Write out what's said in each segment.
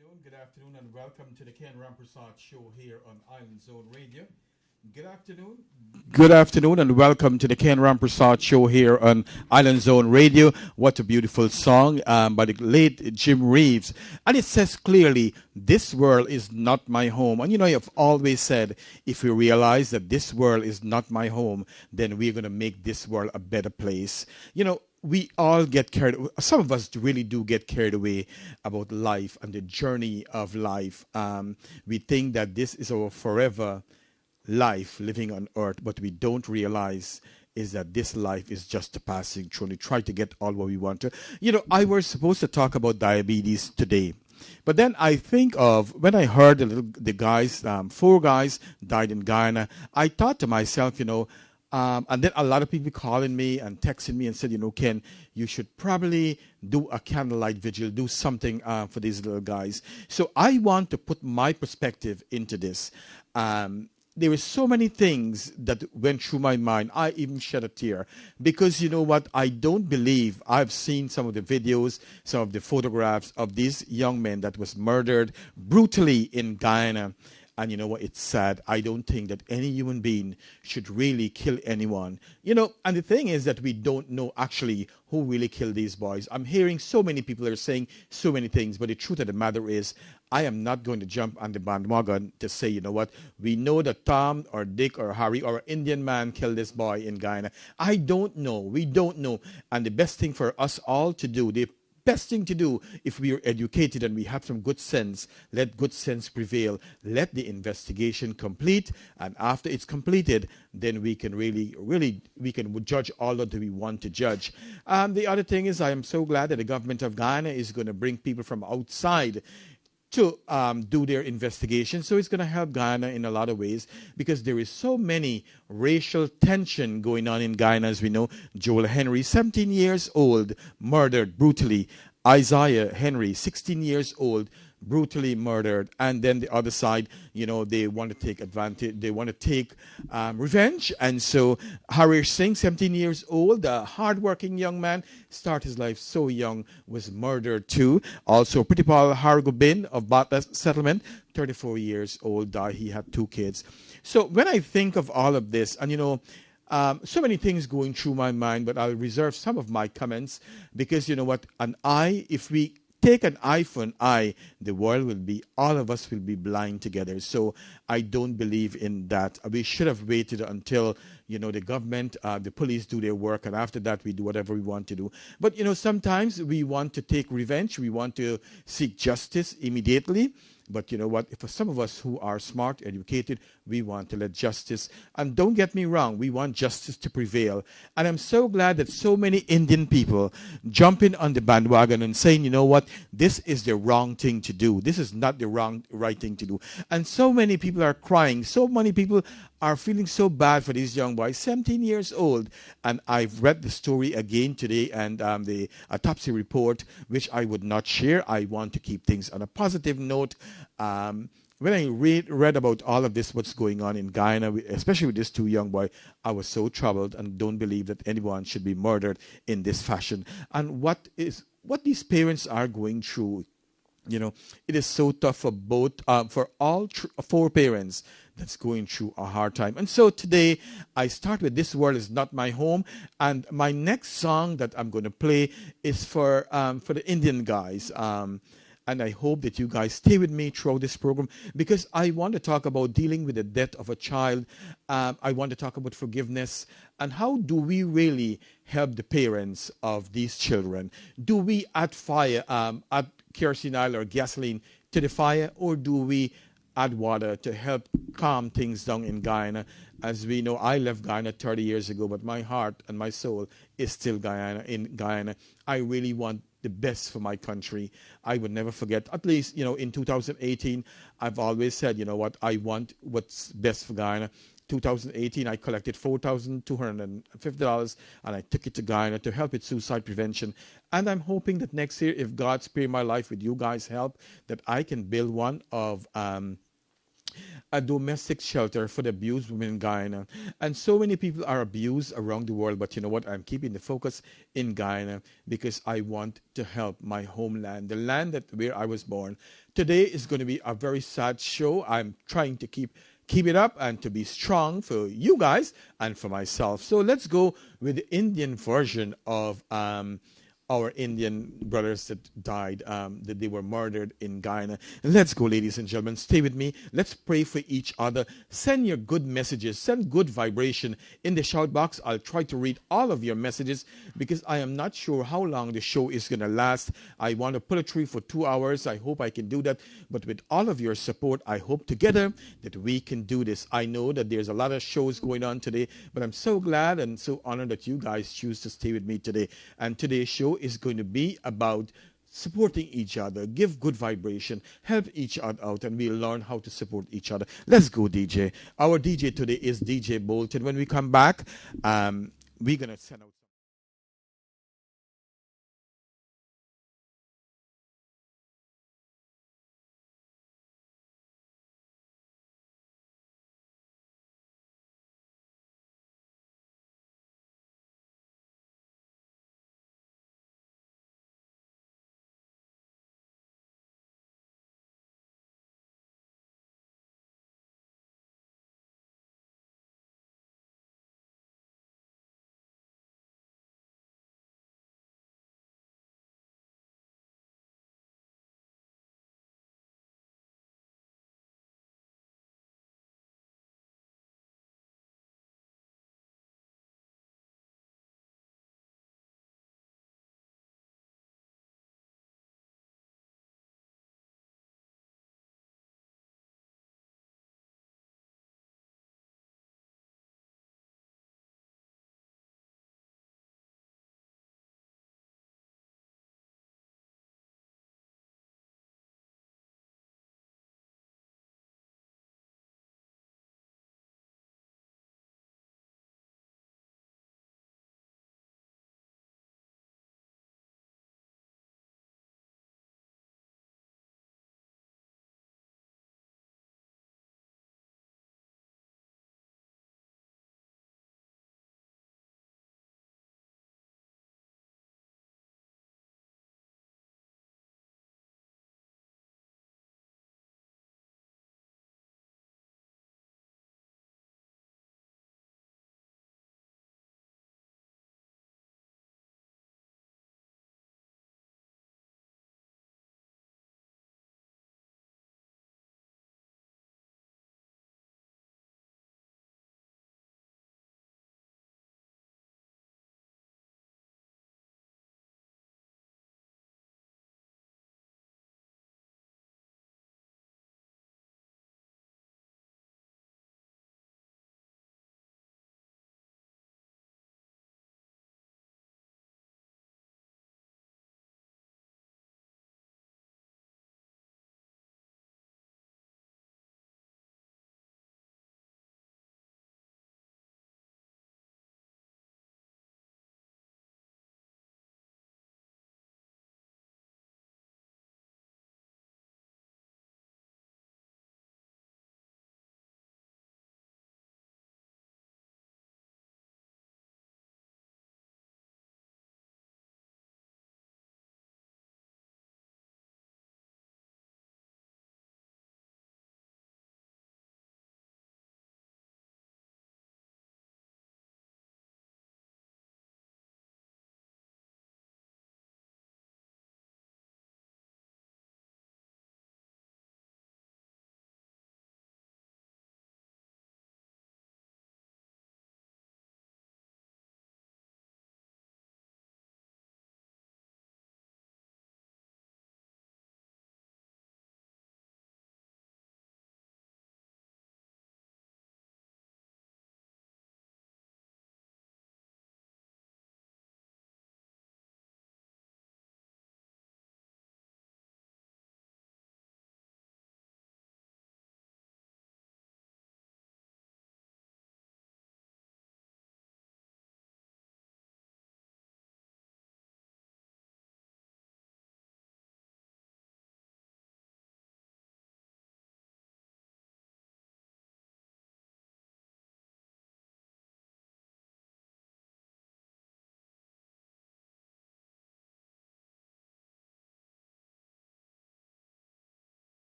Good afternoon, and welcome to the Ken Rampersaud Show here on Island Zone Radio. Good afternoon. Good afternoon, and welcome to the Ken Rampersaud Show here on Island Zone Radio. What a beautiful song by the late Jim Reeves. And it says clearly, this world is not my home. And you know, I've always said, if we realize that this world is not my home, then we're going to make this world a better place. You know, we all get carried, some of us really do get carried away about life and the journey of life. We think that this is our forever life living on earth, but we don't realize is that this life is just a passing through. We try to get all what we want to. You know, I was supposed to talk about diabetes today, but then I think of when I heard the guys, four guys died in Guyana. I thought to myself, and then a lot of people calling me and texting me and said, Ken, you should probably do a candlelight vigil, do something for these little guys. So I want to put my perspective into this. There were so many things that went through my mind. I even shed a tear because you know what? I don't believe I've seen some of the videos, some of the photographs of these young men that was murdered brutally in Guyana. And you know what? It's sad. I don't think that any human being should really kill anyone. And the thing is that we don't know actually who really killed these boys. I'm hearing so many people are saying so many things, but the truth of the matter is, I am not going to jump on the bandwagon to say, you know what, we know that Tom or Dick or Harry or an Indian man killed this boy in Guyana. I don't know. We don't know. And the best thing for us all to do, the best thing to do if we are educated and we have some good sense, let good sense prevail. Let the investigation complete, and after it's completed, then we can really we can judge all that we want to judge. The other thing is, I am so glad that the government of Guyana is going to bring people from outside to do their investigation. So it's going to help Guyana in a lot of ways because there is so many racial tension going on in Guyana. As we know, Joel Henry, 17 years old, murdered brutally. Isaiah Henry, 16 years old, brutally murdered. And then the other side, they want to take advantage. They want to take revenge. And so Harish Singh, 17 years old, a hardworking young man, started his life so young, was murdered too. Also, Pritipal Hargobin of Batla Settlement, 34 years old, died. He had two kids. So when I think of all of this, and so many things going through my mind, but I'll reserve some of my comments because you know what? If we take an eye for an eye, the world will be, all of us will be blind together. So I don't believe in that. We should have waited until, the government, the police do their work, and after that we do whatever we want to do. But, sometimes we want to take revenge. We want to seek justice immediately. But you know what? For some of us who are smart, educated, we want to let justice. And don't get me wrong, we want justice to prevail. And I'm so glad that so many Indian people jumping on the bandwagon and saying, you know what? This is the wrong thing to do. This is not the right thing to do. And so many people are crying. So many people are feeling so bad for this young boy, 17 years old. And I've read the story again today and the autopsy report, which I would not share. I want to keep things on a positive note. When I read about all of this, what's going on in Guyana, especially with this two young boy, I was so troubled and don't believe that anyone should be murdered in this fashion. And what these parents are going through, it is so tough for all four parents that's going through a hard time. And so today I start with This World Is Not My Home, and my next song that I'm going to play is for the Indian guys. And I hope that you guys stay with me throughout this program because I want to talk about dealing with the death of a child. I want to talk about forgiveness and how do we really help the parents of these children. Do we add kerosene oil or gasoline to the fire, or do we add water to help calm things down in Guyana? As we know, I left Guyana 30 years ago, but my heart and my soul is still in Guyana. I really want the best for my country. I would never forget, at least, in 2018, I've always said, you know what, I want what's best for Guyana. 2018, I collected $4,250 and I took it to Guyana to help with suicide prevention. And I'm hoping that next year, if God spare my life with you guys' help, that I can build one of a domestic shelter for the abused women in Guyana. And so many people are abused around the world, but you know what? I'm keeping the focus in Guyana because I want to help my homeland, the land that where I was born. Today is going to be a very sad show. I'm trying to keep it up and to be strong for you guys and for myself. So let's go with the Indian version of our Indian brothers that died, that they were murdered in Guyana. Let's go, ladies and gentlemen. Stay with me. Let's pray for each other. Send your good messages. Send good vibration in the shout box. I'll try to read all of your messages because I am not sure how long the show is going to last. I want to put it through for 2 hours. I hope I can do that. But with all of your support, I hope together that we can do this. I know that there's a lot of shows going on today, but I'm so glad and so honored that you guys choose to stay with me today. And today's show is going to be about supporting each other, give good vibration, help each other out, and we'll learn how to support each other. Let's go, DJ. Our DJ today is DJ Bolton. When we come back, we're going to send out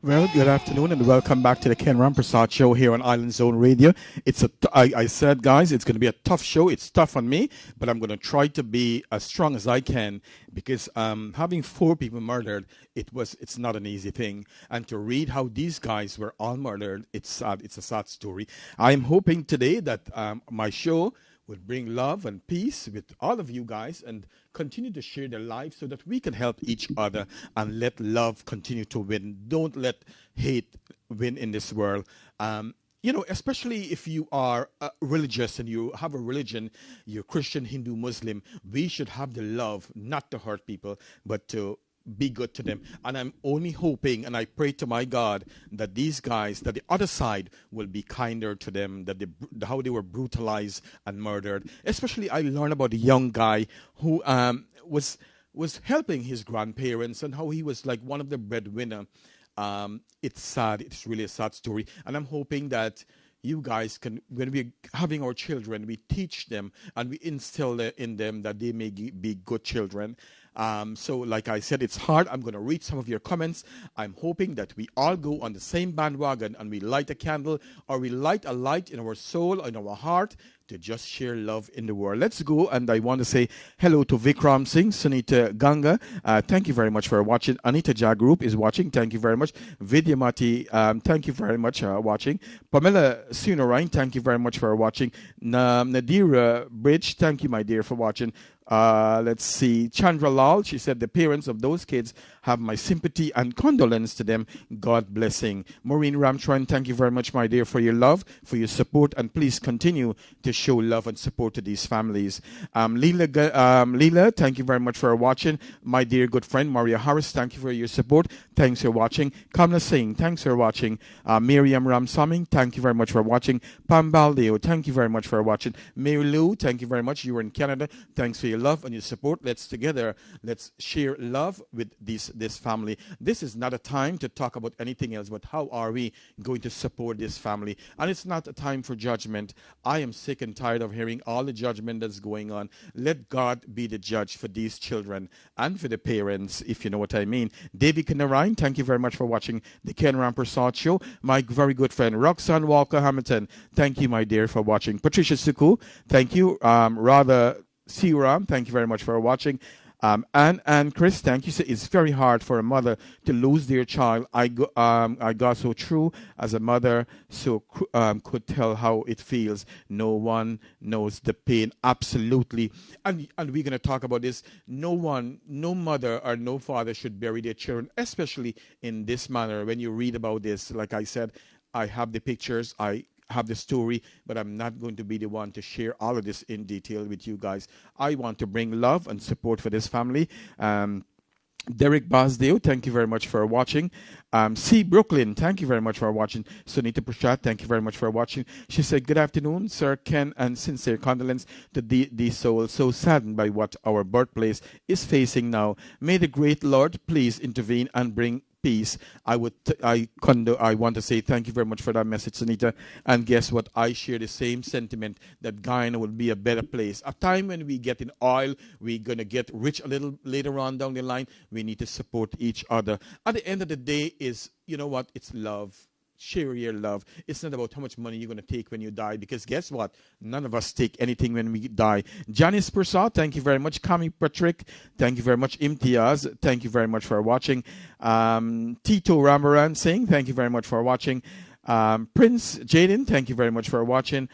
Well, good afternoon and welcome back to the Ken Rampersaud Show here on Island Zone Radio. I said, guys, it's going to be a tough show. It's tough on me, but I'm going to try to be as strong as I can because having 4 people murdered, it's not an easy thing. And to read how these guys were all murdered, it's sad. It's a sad story. I'm hoping today that my show will bring love and peace with all of you guys and continue to share their lives so that we can help each other and let love continue to win. Don't let hate win in this world. Especially if you are religious and you have a religion, you're Christian, Hindu, Muslim, we should have the love not to hurt people, but to be good to them. And I'm only hoping and I pray to my God that these guys, that the other side will be kinder to them, that how they were brutalized and murdered. Especially I learned about a young guy who was helping his grandparents and how he was like one of the breadwinner. It's sad. It's really a sad story. And I'm hoping that you guys can, when we're having our children, we teach them and we instill in them that they may be good children. So like I said, it's hard. I'm going to read some of your comments. I'm hoping that we all go on the same bandwagon and we light a candle or we light a light in our soul, in our heart, to just share love in the world. Let's go, and I want to say hello to Vikram Singh, Sunita Ganga. Thank you very much for watching. Anita Jagrup is watching. Thank you very much. Vidyamati, thank you very much for watching. Pamela Sunarain, thank you very much for watching. Nadira Bridge, thank you, my dear, for watching. Let's see. Chandra Lal, she said, the parents of those kids have my sympathy and condolence to them. God blessing. Maureen Ramtron, thank you very much, my dear, for your love, for your support, and please continue to show love and support to these families. Leela, thank you very much for watching. My dear good friend, Maria Harris, thank you for your support. Thanks for watching. Kamla Singh, thanks for watching. Miriam Ramsaming, thank you very much for watching. Pam Baldeo, thank you very much for watching. Mary Lou, thank you very much. You were in Canada. Thanks for your love and your support. Let's share love with this family. This is not a time to talk about anything else, but how are we going to support this family? And it's not a time for judgment. I am sick and tired of hearing all the judgment that's going on. Let God be the judge for these children and for the parents, if you know what I mean. David Kanarain, thank you very much for watching the Ken Rampersaud Show. My very good friend Roxanne Walker Hamilton, thank you, my dear, for watching. Patricia Suku, thank you. Radha Siram, thank you very much for watching. And Chris, thank you. It's very hard for a mother to lose their child. I got so true as a mother, so could tell how it feels. No one knows the pain. Absolutely. And we're going to talk about this. No mother or no father should bury their children, especially in this manner. When you read about this, like I said, I have the pictures. I have the story, but I'm not going to be the one to share all of this in detail with you guys. I want to bring love and support for this family. Derek Basdeo, thank you very much for watching. C. Brooklyn, thank you very much for watching. Sunita Prashad, thank you very much for watching. She said, good afternoon, Sir Ken, and sincere condolence to the soul so saddened by what our birthplace is facing now. May the great Lord please intervene and bring peace. I want to say thank you very much for that message, Sunita. And guess what? I share the same sentiment that Guyana will be a better place. A time when we get in oil, we're going to get rich a little later on down the line. We need to support each other. At the end of the day is, you know what? It's love. Share your love. It's not about how much money you're going to take when you die, because guess what? None of us take anything when we die. Janice Persad, thank you very much. Kami Patrick, thank you very much. Imtiaz, thank you very much for watching. Tito Ramaran Singh, thank you very much for watching. Prince Jaden, thank you very much for watching.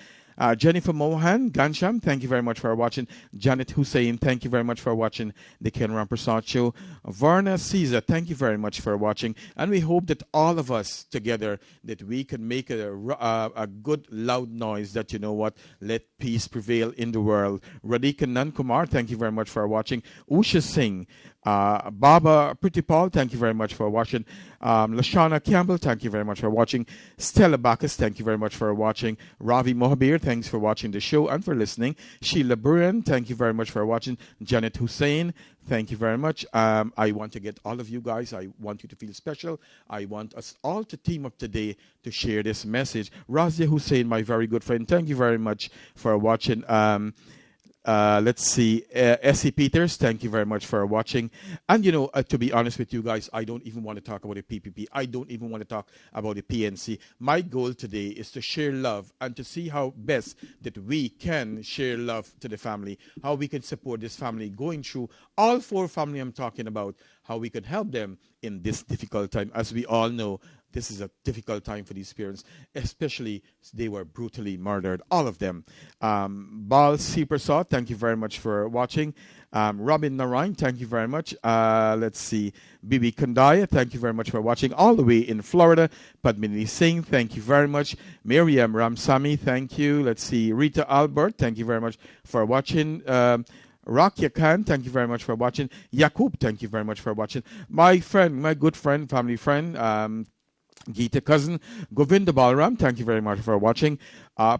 Jennifer Mohan Gansham, thank you very much for watching. Janet Hussein, thank you very much for watching the Ken Rampersaud Show. Varna Caesar, thank you very much for watching. And we hope that all of us together, that we can make a good loud noise that, you know what, let peace prevail in the world. Radhika Nankumar, thank you very much for watching. Usha Singh, Baba Pritipal, thank you very much for watching. Lashana Campbell, thank you very much for watching. Stella Bacchus, thank you very much for watching. Ravi Mohabir, thanks for watching the show and for listening. Sheila Buran, thank you very much for watching. Janet Hussein, thank you very much. I want to get all of you guys. I want you to feel special. I want us all to team up today to share this message. Razia Hussein, my very good friend, thank you very much for watching. Let's see, S.E. Peters, thank you very much for watching. And to be honest with you guys, I don't even want to talk about the PPP. I don't even want to talk about the PNC. My goal today is to share love and to see how best that we can share love to the family, how we can support this family going through all four family I'm talking about, how we can help them in this difficult time. As we all know, this is a difficult time for these parents, especially they were brutally murdered, all of them. Bal Seepersaw, thank you very much for watching. Robin Narayan, thank you very much. Let's see. Bibi Kandaya, thank you very much for watching all the way in Florida. Padmini Singh, thank you very much. Miriam Ramsami, thank you. Let's see. Rita Albert, thank you very much for watching. Rakia Khan, thank you very much for watching. Yakub, thank you very much for watching. My friend, my good friend, family friend, Geeta Cousin, Govinda Balram, thank you very much for watching.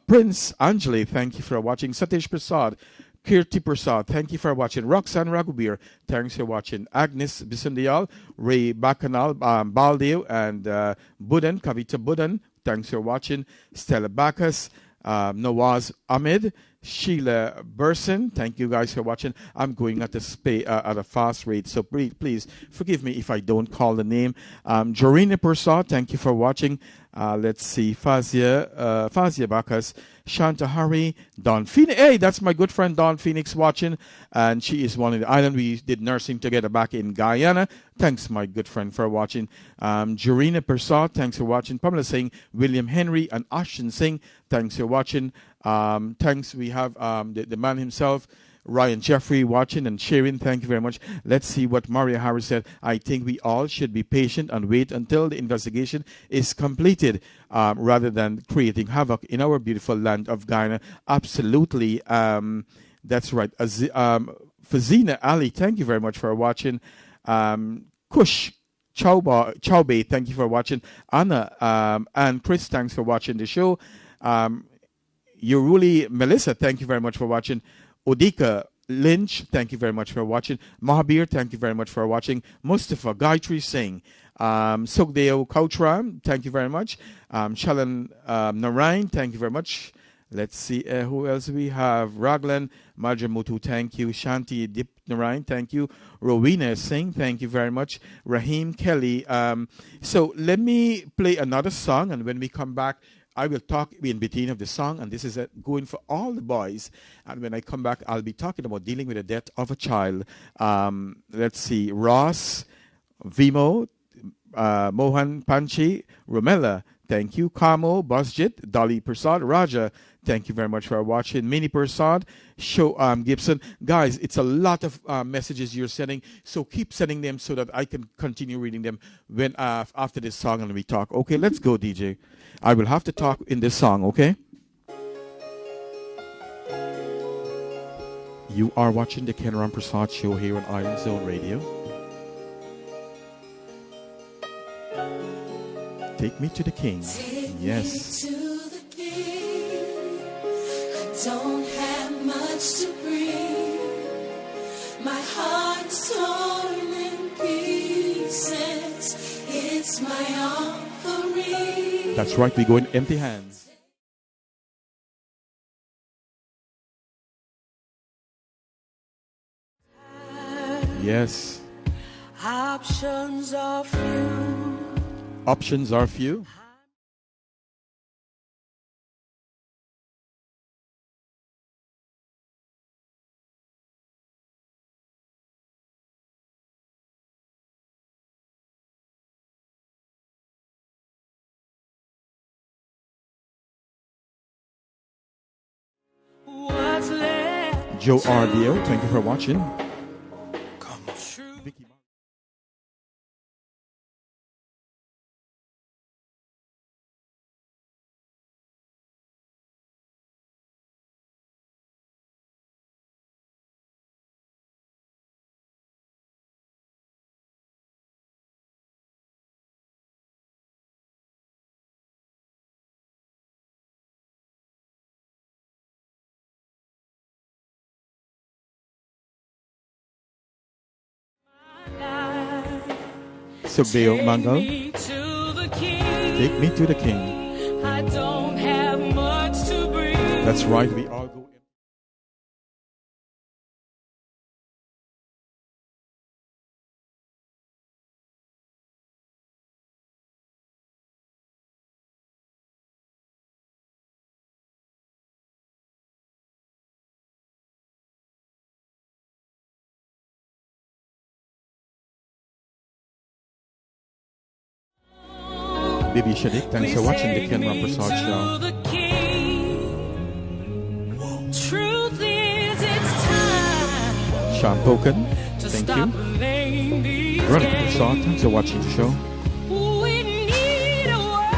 Prince Anjali, thank you for watching. Satish Prasad, Kirti Prasad, thank you for watching. Roxanne Raghubir, thanks for watching. Agnes Bisundial, Ray Bacanal, Baldeo, and Budan, Kavita Budan, thanks for watching. Stella Bacchus, Nawaz Ahmed, Sheila Burson, thank you guys for watching. I'm going at a fast rate, so please forgive me if I don't call the name. Jorina Persad, thank you for watching. Let's see, Fazia Bacchus, Shanta Hari, Don Phoenix. Hey, that's my good friend Don Phoenix watching, and she is one of the island. We did nursing together back in Guyana. Thanks, my good friend, for watching. Jorina Persad, thanks for watching. Pamela Singh, William Henry, and Ashton Singh, thanks for watching. Thanks, we have the man himself, Ryan Jeffrey, watching and sharing. Thank you very much. Let's see what Maria Harris said. I think we all should be patient and wait until the investigation is completed rather than creating havoc in our beautiful land of Guyana. Absolutely. That's right. Fazina Ali, thank you very much for watching. Kush Chowbei, thank you for watching. Anna and Chris, thanks for watching the show. Yuruli Melissa, thank you very much for watching. Odika Lynch, thank you very much for watching. Mahabir, thank you very much for watching. Mustafa Gayatri Singh, Sogdeo Kautram, thank you very much. Shalan Narayan, thank you very much. Let's see who else we have. Raglan Majamutu, thank you. Shanti Dip Narayan, thank you. Rowena Singh, thank you very much. Raheem Kelly. So let me play another song, and when we come back, I will talk in between of the song, and this is going for all the boys. And when I come back, I'll be talking about dealing with the death of a child. Let's see. Ross, Vimo, Mohan Panchi, Romella, thank you. Kamo, Basjit, Dolly Prasad, Raja, thank you very much for watching. Mini Prasad, Show Gibson. Guys, it's a lot of messages you're sending, so keep sending them so that I can continue reading them when after this song and we talk. Okay, let's go, DJ. I will have to talk in this song, okay? You are watching the Ken Rampersaud Show here on Island Zone Radio. Take me to the King. Yes. Take me to the King. I don't have much to bring. My heart is torn in pieces. It's my offering. That's right, we go in empty hands. Yes. Options are few. Options are few. Joe Ardio, thank you for watching. Vicky. Subbeo Mangal, take me to the King. I don't have much to bring. That's right, we all go. Bibi Shadik, thanks for watching the Ken Rampersaud Show. Truth is, it's time. Sean Poken, thank you. Veronica Wiltshire, thanks for watching the show. We need a word.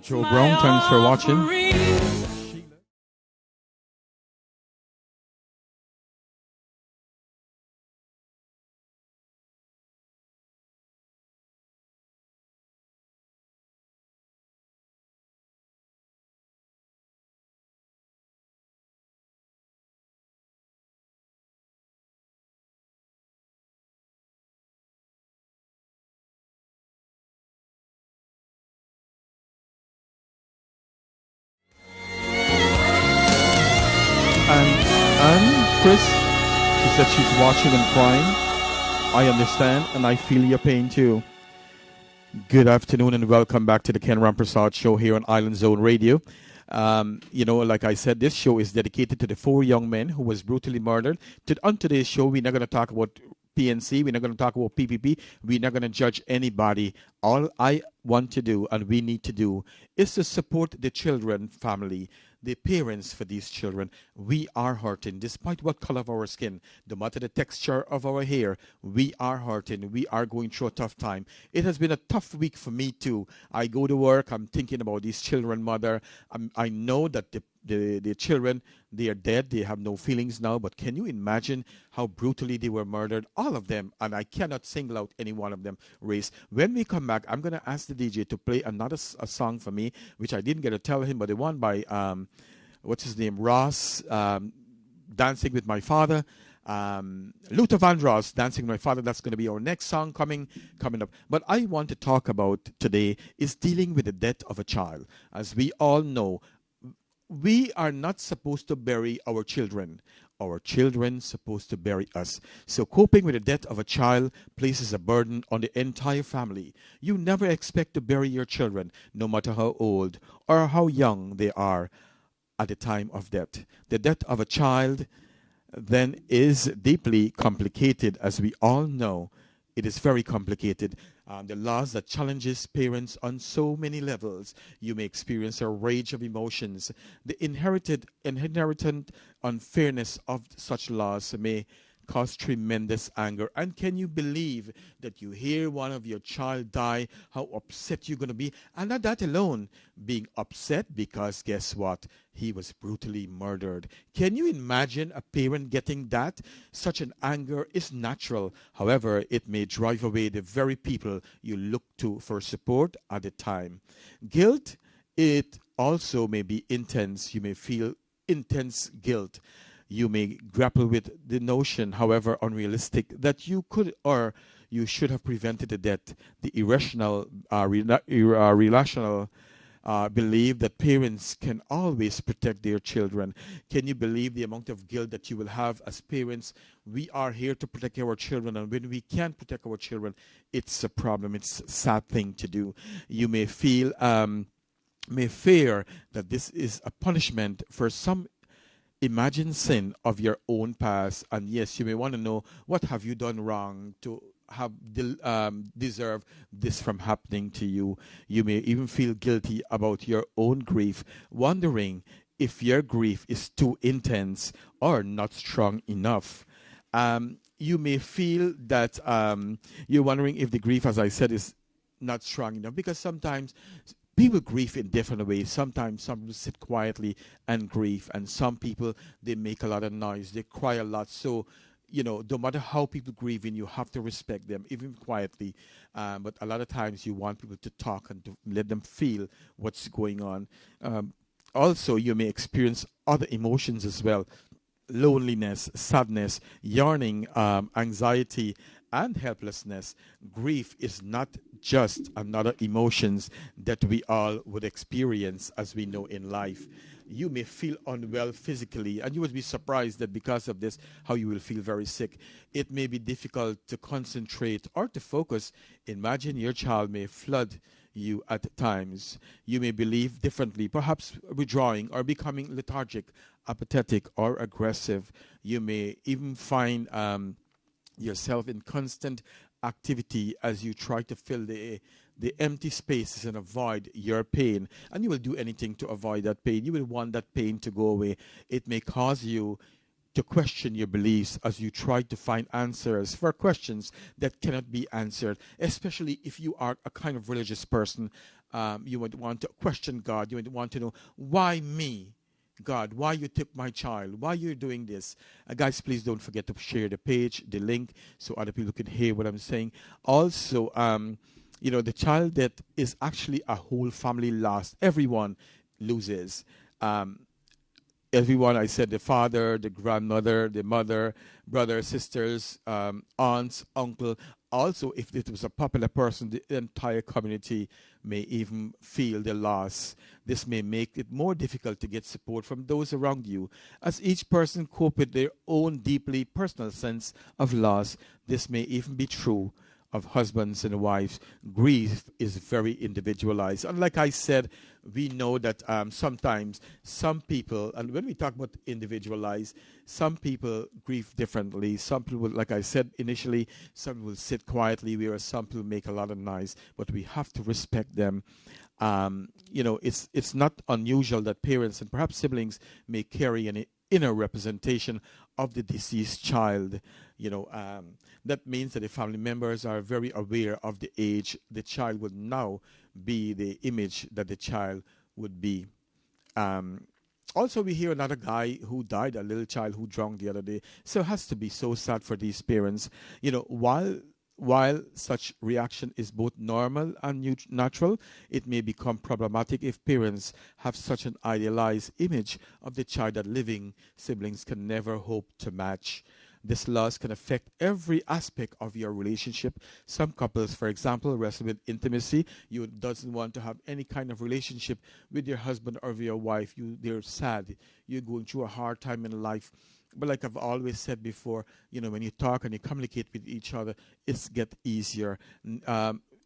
Joe Brown, thanks for watching. And Chris, she said she's watching and crying. I understand and I feel your pain too. Good afternoon and welcome back to the Ken Rampersaud Show here on Island Zone Radio. Like I said, this show is dedicated to the 4 young men who was brutally murdered. On today's show, we're not going to talk about PNC. We're not going to talk about PPP. We're not going to judge anybody. All I want to do and we need to do is to support the children, family, the parents for these children. We are hurting despite what color of our skin, no matter the texture of our hair. We are hurting. We are going through a tough time. It has been a tough week for me too. I go to work. I'm thinking about these children, mother. I know that the children, they are dead. They have no feelings now. But can you imagine how brutally they were murdered? All of them. And I cannot single out any one of them race. When we come back, I'm going to ask the DJ to play another song for me, which I didn't get to tell him, but the one by, what's his name, Ross, Dancing with My Father. Luther Vandross, Dancing with My Father. That's going to be our next song coming up. But I want to talk about today is dealing with the death of a child. As we all know, we are not supposed to bury our children. Our children supposed to bury us. So coping with the death of a child places a burden on the entire family. You never expect to bury your children, no matter how old or how young they are at the time of death. The death of a child then is deeply complicated, as we all know. It is very complicated. The loss that challenges parents on so many levels. You may experience a rage of emotions. The inherent unfairness of such loss may cause tremendous anger. And can you believe that you hear one of your child die, how upset you're going to be? And not that alone, being upset because guess what? He was brutally murdered. Can you imagine a parent getting that? Such an anger is natural. However, it may drive away the very people you look to for support at the time. Guilt, it also may be intense. You may feel intense guilt. You may grapple with the notion, however unrealistic, that you could or you should have prevented the death. The irrational believe that parents can always protect their children. Can you believe the amount of guilt that you will have as parents? We are here to protect our children, and when we can't protect our children, it's a problem. It's a sad thing to do. You may feel, may fear that this is a punishment for some imagined sin of your own past, and yes, you may want to know, what have you done wrong to have deserve this from happening to you. You may even feel guilty about your own grief, wondering if your grief is too intense or not strong enough. You may feel that you're wondering if the grief, as I said, is not strong enough, because sometimes people grieve in different ways. Sometimes some people sit quietly and grieve, and some people, they make a lot of noise, they cry a lot. So, you know, no matter how people grieving, you have to respect them, even quietly. But a lot of times you want people to talk and to let them feel what's going on. Also, you may experience other emotions as well: loneliness, sadness, yearning, anxiety, and helplessness. Grief is not just another emotions that we all would experience, as we know in life. You may feel unwell physically, and you would be surprised that because of this, how you will feel very sick. It may be difficult to concentrate or to focus. Imagine your child may flood you at times. You may believe differently, perhaps withdrawing or becoming lethargic, apathetic, or aggressive. You may even find yourself in constant activity as you try to fill the empty spaces and avoid your pain. And you will do anything to avoid that pain. You will want that pain to go away. It may cause you to question your beliefs as you try to find answers for questions that cannot be answered, especially if you are a kind of religious person. You would want to question God. You would want to know, why me? God, why you took my child? Why you're doing this? Guys, please don't forget to share the page, the link, so other people can hear what I'm saying. Also, you know, the child that is actually a whole family loss. Everyone loses. Everyone, I said, the father, the grandmother, the mother, brothers, sisters, aunts, uncle. Also, if it was a popular person, the entire community may even feel the loss. This may make it more difficult to get support from those around you. As each person cope with their own deeply personal sense of loss, this may even be true of husbands and wives. Grief is very individualized. And like I said, we know that sometimes some people, and when we talk about individualized, some people grieve differently. Some people will, like I said initially, some will sit quietly, whereas some people make a lot of noise, but we have to respect them. You know, it's not unusual that parents and perhaps siblings may carry an inner representation of the deceased child. You know, that means that the family members are very aware of the age the child would now be, the image that the child would be. Also, we hear another guy who died, a little child who drowned the other day. So it has to be so sad for these parents. You know, while such reaction is both normal and natural, it may become problematic if parents have such an idealized image of the child that living siblings can never hope to match. This loss can affect every aspect of your relationship. Some couples, for example, wrestle with intimacy. You doesn't want to have any kind of relationship with your husband or with your wife. They're sad. You're going through a hard time in life. But like I've always said before, you know, when you talk and you communicate with each other, it's get easier.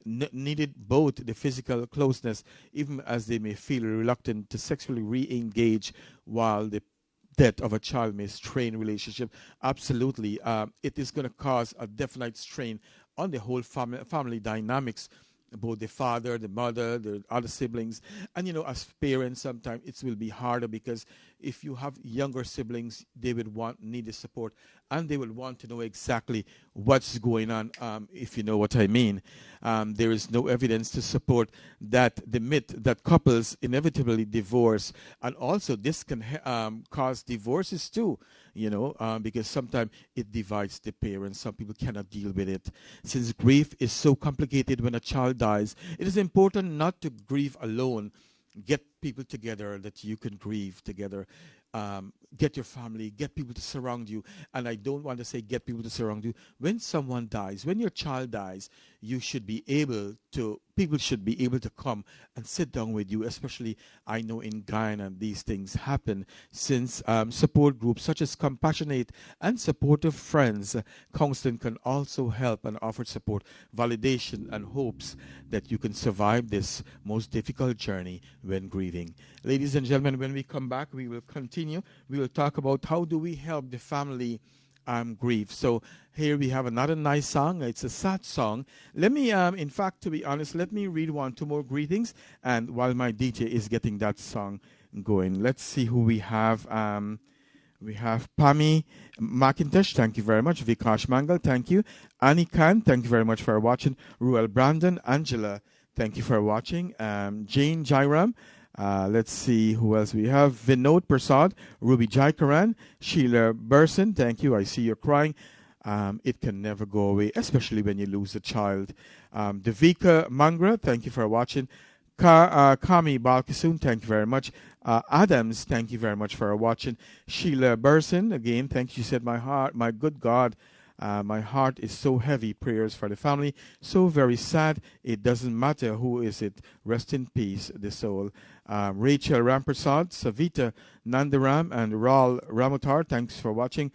Needed both the physical closeness, even as they may feel reluctant to sexually re-engage, while the death of a child may strain relationship. Absolutely, it is going to cause a definite strain on the whole family dynamics, both the father, the mother, the other siblings. And you know, as parents, sometimes it will be harder, because if you have younger siblings, they would need the support, and they will want to know exactly what's going on, if you know what I mean. There is no evidence to support that the myth that couples inevitably divorce, and also this can cause divorces too, you know, because sometimes it divides the parents. Some people cannot deal with it. Since grief is so complicated when a child dies, it is important not to grieve alone. Get people together that you can grieve together. get your family, get people to surround you. And I don't want to say get people to surround you. When someone dies, when your child dies, people should be able to come and sit down with you. Especially, I know in Guyana these things happen, since support groups such as Compassionate and Supportive Friends, counseling can also help and offer support, validation, and hopes that you can survive this most difficult journey when grieving. Ladies and gentlemen, when we come back, we will continue. We will talk about how do we help the family grieve. So here we have another nice song. It's a sad song. Let me, in fact, to be honest, let me read two more greetings. And while my DJ is getting that song going, let's see who we have. We have Pami McIntosh, thank you very much. Vikash Mangal, thank you. Annie Khan, thank you very much for watching. Ruel Brandon, Angela, thank you for watching. Jane Jairam, let's see who else we have. Vinod Prasad, Ruby Jaikaran, Sheila Burson, thank you. I see you're crying. It can never go away, especially when you lose a child. Devika Mangra, thank you for watching. Kami Balkisun, thank you very much. Adams, thank you very much for watching. Sheila Burson, again, thank you. She said, my good God, my heart is so heavy. Prayers for the family. So very sad. It doesn't matter who is it. Rest in peace, the soul. Rachel Rampersad, Savita Nandaram, and Raul Ramotar, thanks for watching.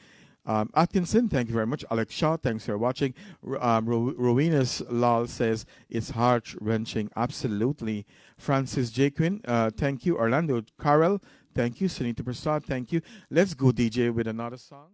Atkinson, thank you very much. Alex Shaw, thanks for watching. Rowena's Lal says, it's heart-wrenching. Absolutely. Francis Jaquin, thank you. Orlando Carroll, thank you. Sunita Prasad, thank you. Let's go, DJ, with another song.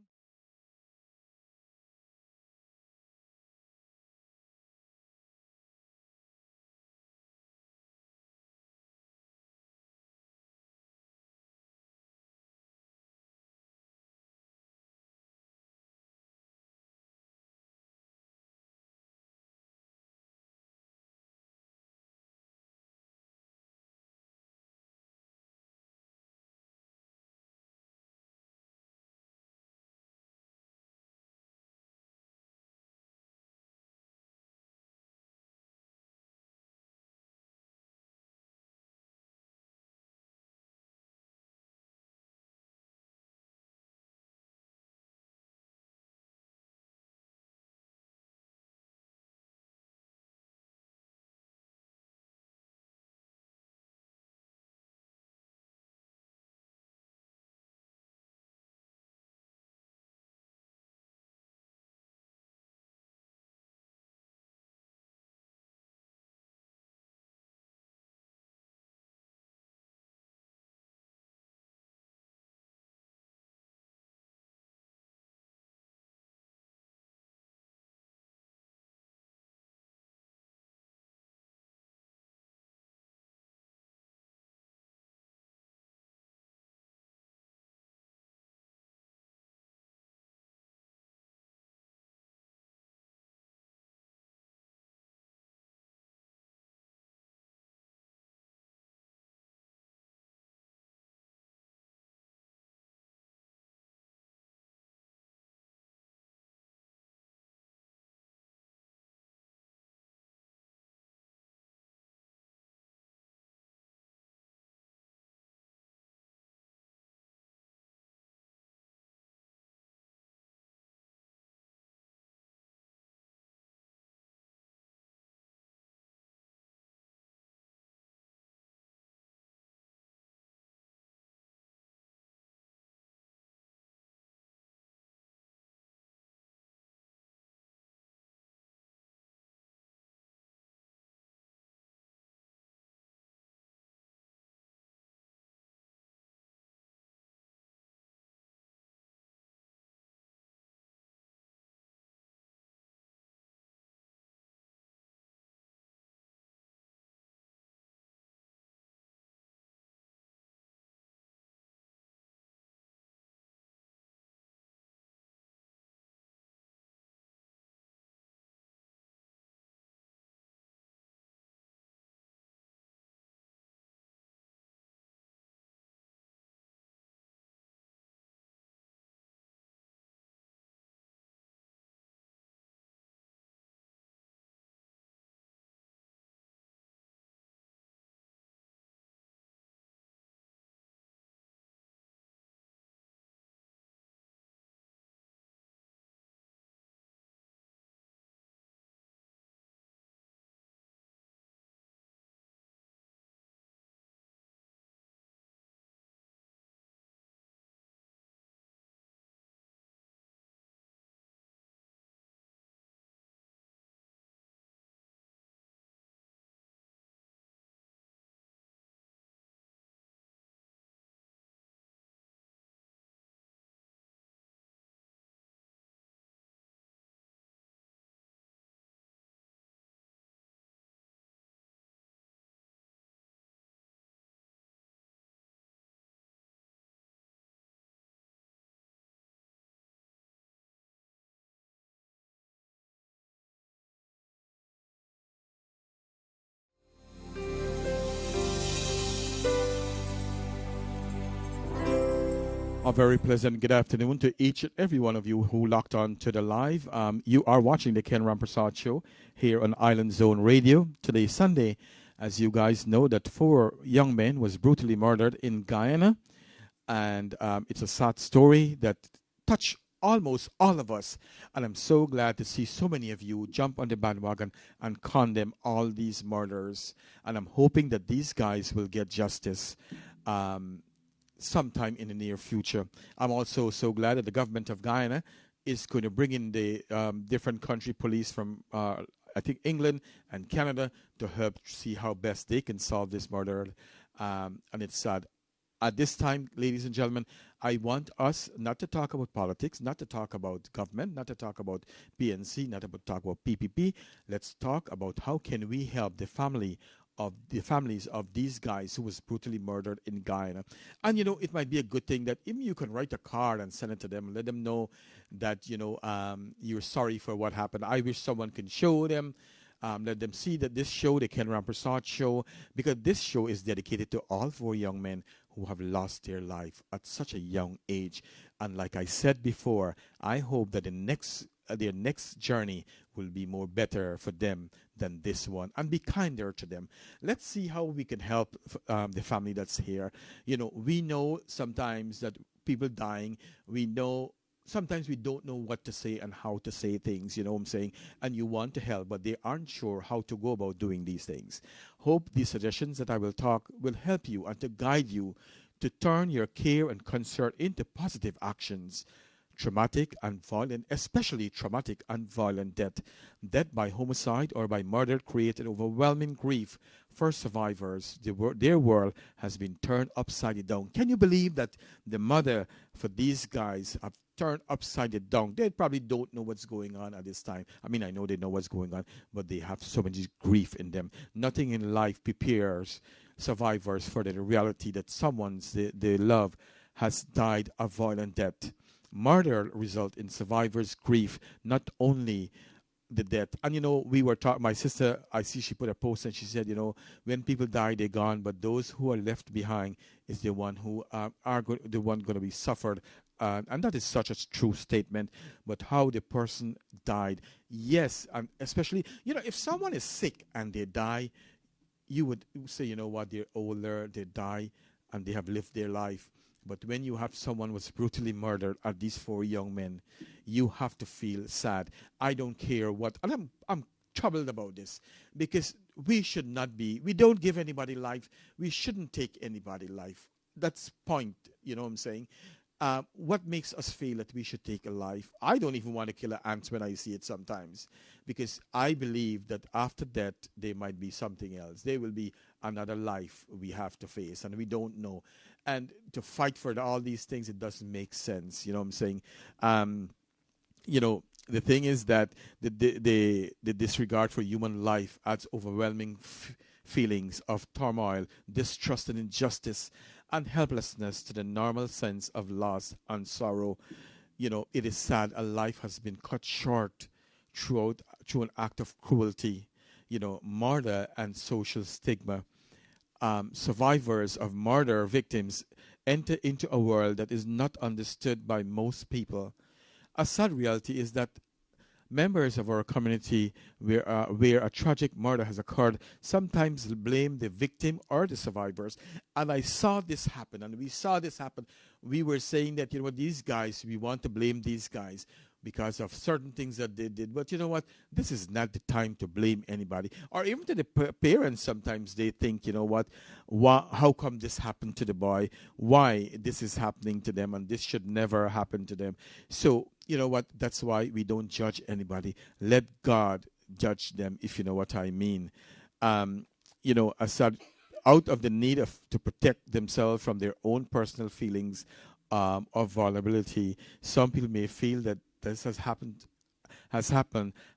A very pleasant good afternoon to each and every one of you who locked on to the live. You are watching the Ken Rampersaud Show here on Island Zone Radio. Today, Sunday, as you guys know, that 4 young men was brutally murdered in Guyana. And it's a sad story that touched almost all of us. And I'm so glad to see so many of you jump on the bandwagon and condemn all these murders. And I'm hoping that these guys will get justice sometime in the near future. I'm also so glad that the government of Guyana is going to bring in the different country police from, I think, England and Canada to help see how best they can solve this murder. And it's sad. At this time, ladies and gentlemen, I want us not to talk about politics, not to talk about government, not to talk about PNC, not to talk about PPP. Let's talk about how can we help the families of these guys who was brutally murdered in Guyana. And, you know, it might be a good thing that even you can write a card and send it to them, let them know that, you know, you're sorry for what happened. I wish someone can show them, let them see that this show, the Ken Rampersaud Show, because this show is dedicated to all 4 young men who have lost their life at such a young age. And like I said before, I hope that their next journey will be more better for them than this one, and be kinder to them. Let's see how we can help the family that's here. You know, we know sometimes that people dying, we know sometimes we don't know what to say and how to say things, you know what I'm saying? And you want to help, but they aren't sure how to go about doing these things. Hope these suggestions that I will talk will help you and to guide you to turn your care and concern into positive actions. Traumatic and violent, especially traumatic and violent death. Death by homicide or by murder created overwhelming grief for survivors. Their world has been turned upside down. Can you believe that the mother for these guys have turned upside down? They probably don't know what's going on at this time. I mean, I know they know what's going on, but they have so much grief in them. Nothing in life prepares survivors for the reality that someone's they love has died a violent death. Murder result in survivors' grief, not only the death. And you know, we were talking, my sister, I see she put a post and she said, you know, when people die, they're gone, but those who are left behind is the one who the one going to be suffered. And that is such a true statement. But how the person died, yes, and especially, you know, if someone is sick and they die, you would say, you know what, they're older, they die, and they have lived their life. But when you have someone was brutally murdered, as these 4 young men, you have to feel sad. I don't care what, and I'm troubled about this because we should not be. We don't give anybody life. We shouldn't take anybody life. That's point. You know what I'm saying? What makes us feel that we should take a life? I don't even want to kill an ant when I see it sometimes, because I believe that after death there might be something else. There will be another life we have to face, and we don't know. And to fight for all these things, it doesn't make sense. You know what I'm saying? You know, the thing is that the disregard for human life adds overwhelming feelings of turmoil, distrust and injustice, and helplessness to the normal sense of loss and sorrow. You know, it is sad a life has been cut short through an act of cruelty, you know, murder and social stigma. Survivors of murder victims enter into a world that is not understood by most people. A sad reality is that members of our community where a tragic murder has occurred sometimes blame the victim or the survivors. And I saw this happen, and we saw this happen. We were saying that, you know what, these guys, we want to blame these guys because of certain things that they did. But you know what? This is not the time to blame anybody. Or even to the parents, sometimes they think, you know what, how come this happened to the boy? Why this is happening to them? And this should never happen to them. So, you know what? That's why we don't judge anybody. Let God judge them, if you know what I mean. You know, aside, out of the need to protect themselves from their own personal feelings of vulnerability, some people may feel that this has happened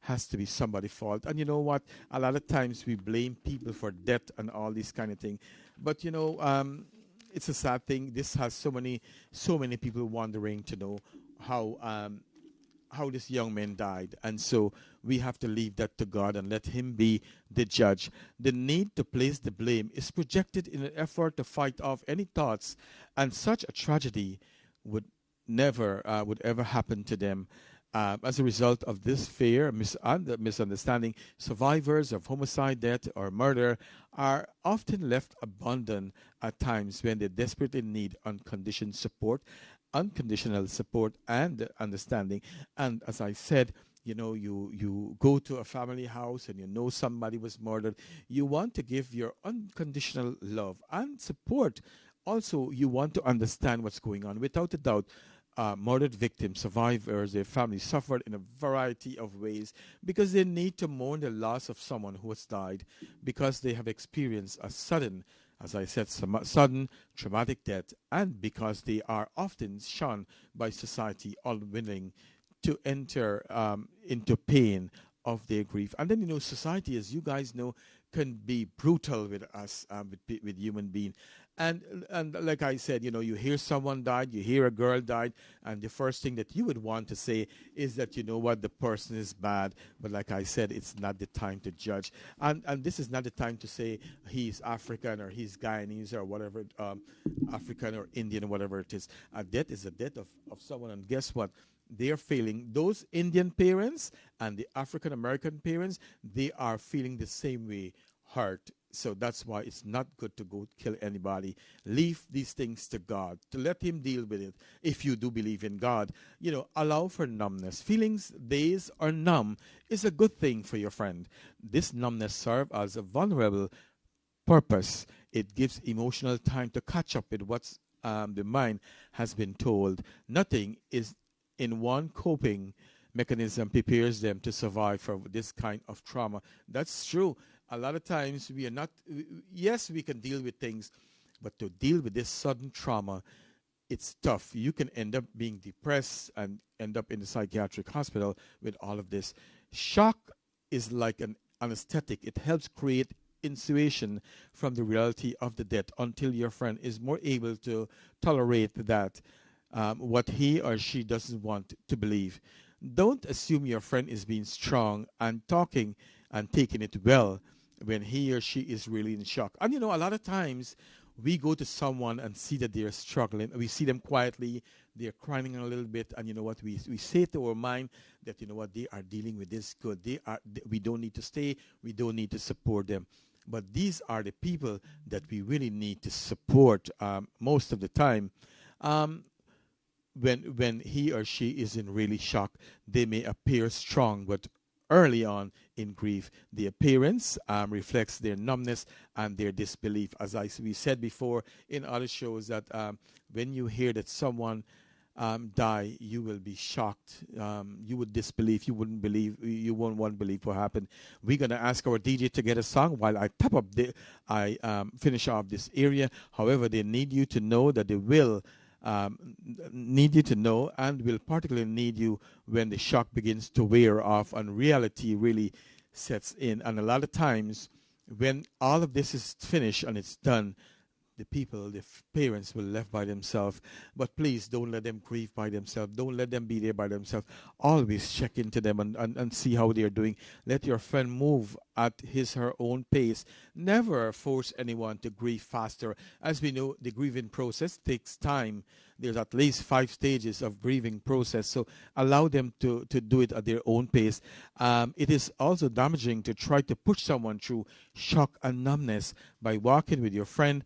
has to be somebody's fault. And you know what? A lot of times we blame people for death and all these kind of things. But you know, it's a sad thing. This has so many people wondering to know how this young man died. And so we have to leave that to God and let him be the judge. The need to place the blame is projected in an effort to fight off any thoughts and such a tragedy would never would ever happen to them. As a result of this fear, misunderstanding, survivors of homicide, death, or murder are often left abandoned at times when they desperately need unconditional support and understanding. And as I said, you go to a family house and you know somebody was murdered. You want to give your unconditional love and support. Also, you want to understand what's going on. Without a doubt, murdered victims, survivors, their families suffered in a variety of ways because they need to mourn the loss of someone who has died, because they have experienced a sudden, as I said, sudden traumatic death, and because they are often shunned by society, unwilling to enter into pain of their grief. And then, society, as you guys know, can be brutal with us, with human being. And like I said, you hear someone died, you hear a girl died, and the first thing that you would want to say is that, what, the person is bad. But like I said, it's not the time to judge. And this is not the time to say he's African or he's Guyanese or whatever, African or Indian, whatever it is. A death is a death of someone. And guess what? They're feeling, those Indian parents and the African American parents, they are feeling the same way, hurt. So that's why it's not good to go kill anybody. Leave these things to God, to let Him deal with it. If you do believe in God, allow for numbness. Feelings dazed or numb is a good thing for your friend. This numbness serves as a vulnerable purpose. It gives emotional time to catch up with what's the mind has been told. Nothing is in one coping mechanism prepares them to survive for this kind of trauma. That's true. A lot of times we are not, yes, we can deal with things, but to deal with this sudden trauma, it's tough. You can end up being depressed and end up in the psychiatric hospital with all of this. Shock is like an anesthetic. It helps create insulation from the reality of the death until your friend is more able to tolerate that, what he or she doesn't want to believe. Don't assume your friend is being strong and talking and taking it well when he or she is really in shock. And a lot of times we go to someone and see that they're struggling. We see them quietly, they're crying a little bit, and we say to our mind that, what, they are dealing with this good. We don't need to stay, we don't need to support them. But these are the people that we really need to support most of the time. When he or she is in really shock, they may appear strong, but early on in grief, the appearance reflects their numbness and their disbelief. As we said before in other shows, that when you hear that someone die, you will be shocked. You would disbelieve. You wouldn't believe. You won't want to believe what happened. We're gonna ask our DJ to get a song while I top up finish off this area. However, they need you to know that they will. Need you to know, and will particularly need you when the shock begins to wear off and reality really sets in. And a lot of times when all of this is finished and it's done, the parents will left by themselves. But please don't let them grieve by themselves. Don't let them be there by themselves. Always check into them and see how they're doing. Let your friend move at her own pace. Never force anyone to grieve faster. As we know, the grieving process takes time. There's at least 5 stages of grieving process. So allow them to do it at their own pace. It is also damaging to try to push someone through shock and numbness. By walking with your friend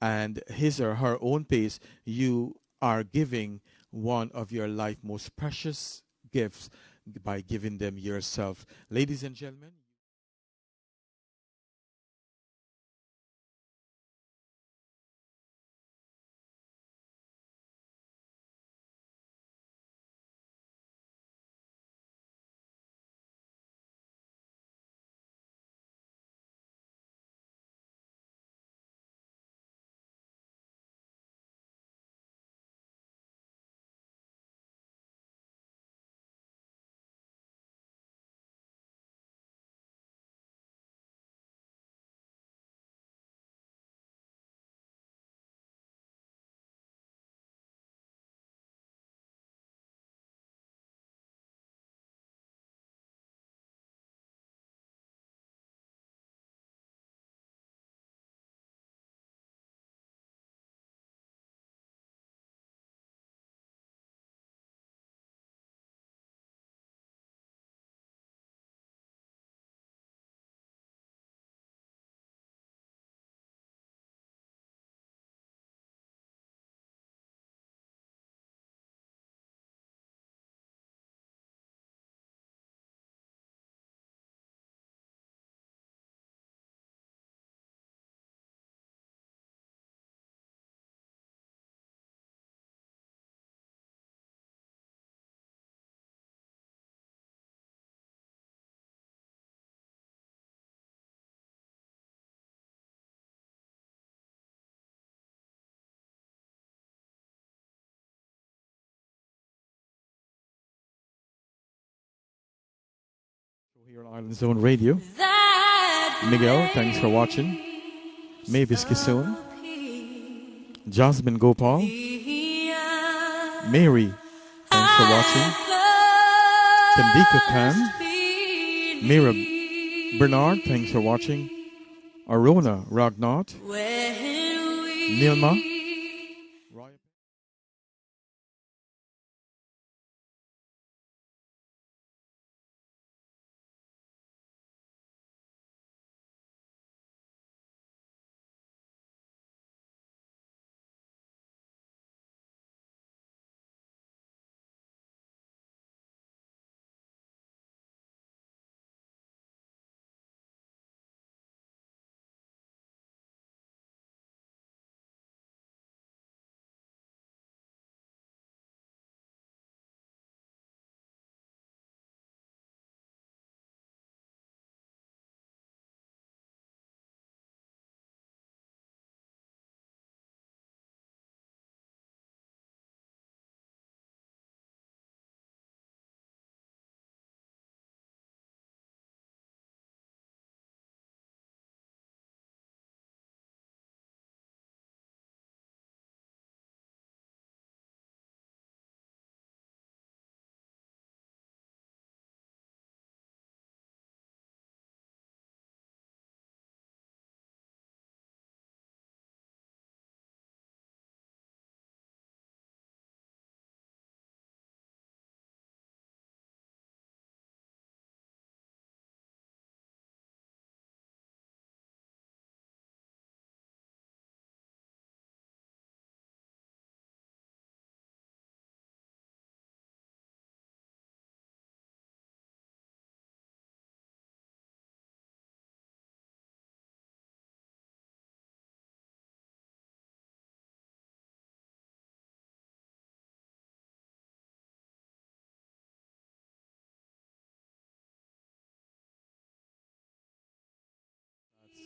and his or her own pace, you are giving one of your life most precious gifts by giving them yourself. Ladies and gentlemen, Here on Island Zone Radio. Miguel, thanks for watching. Mavis Kisoon. Jasmine Gopal. Mary, thanks for watching. Tandika Khan. Mira Bernard, thanks for watching. Arona Ragnat. Nilma.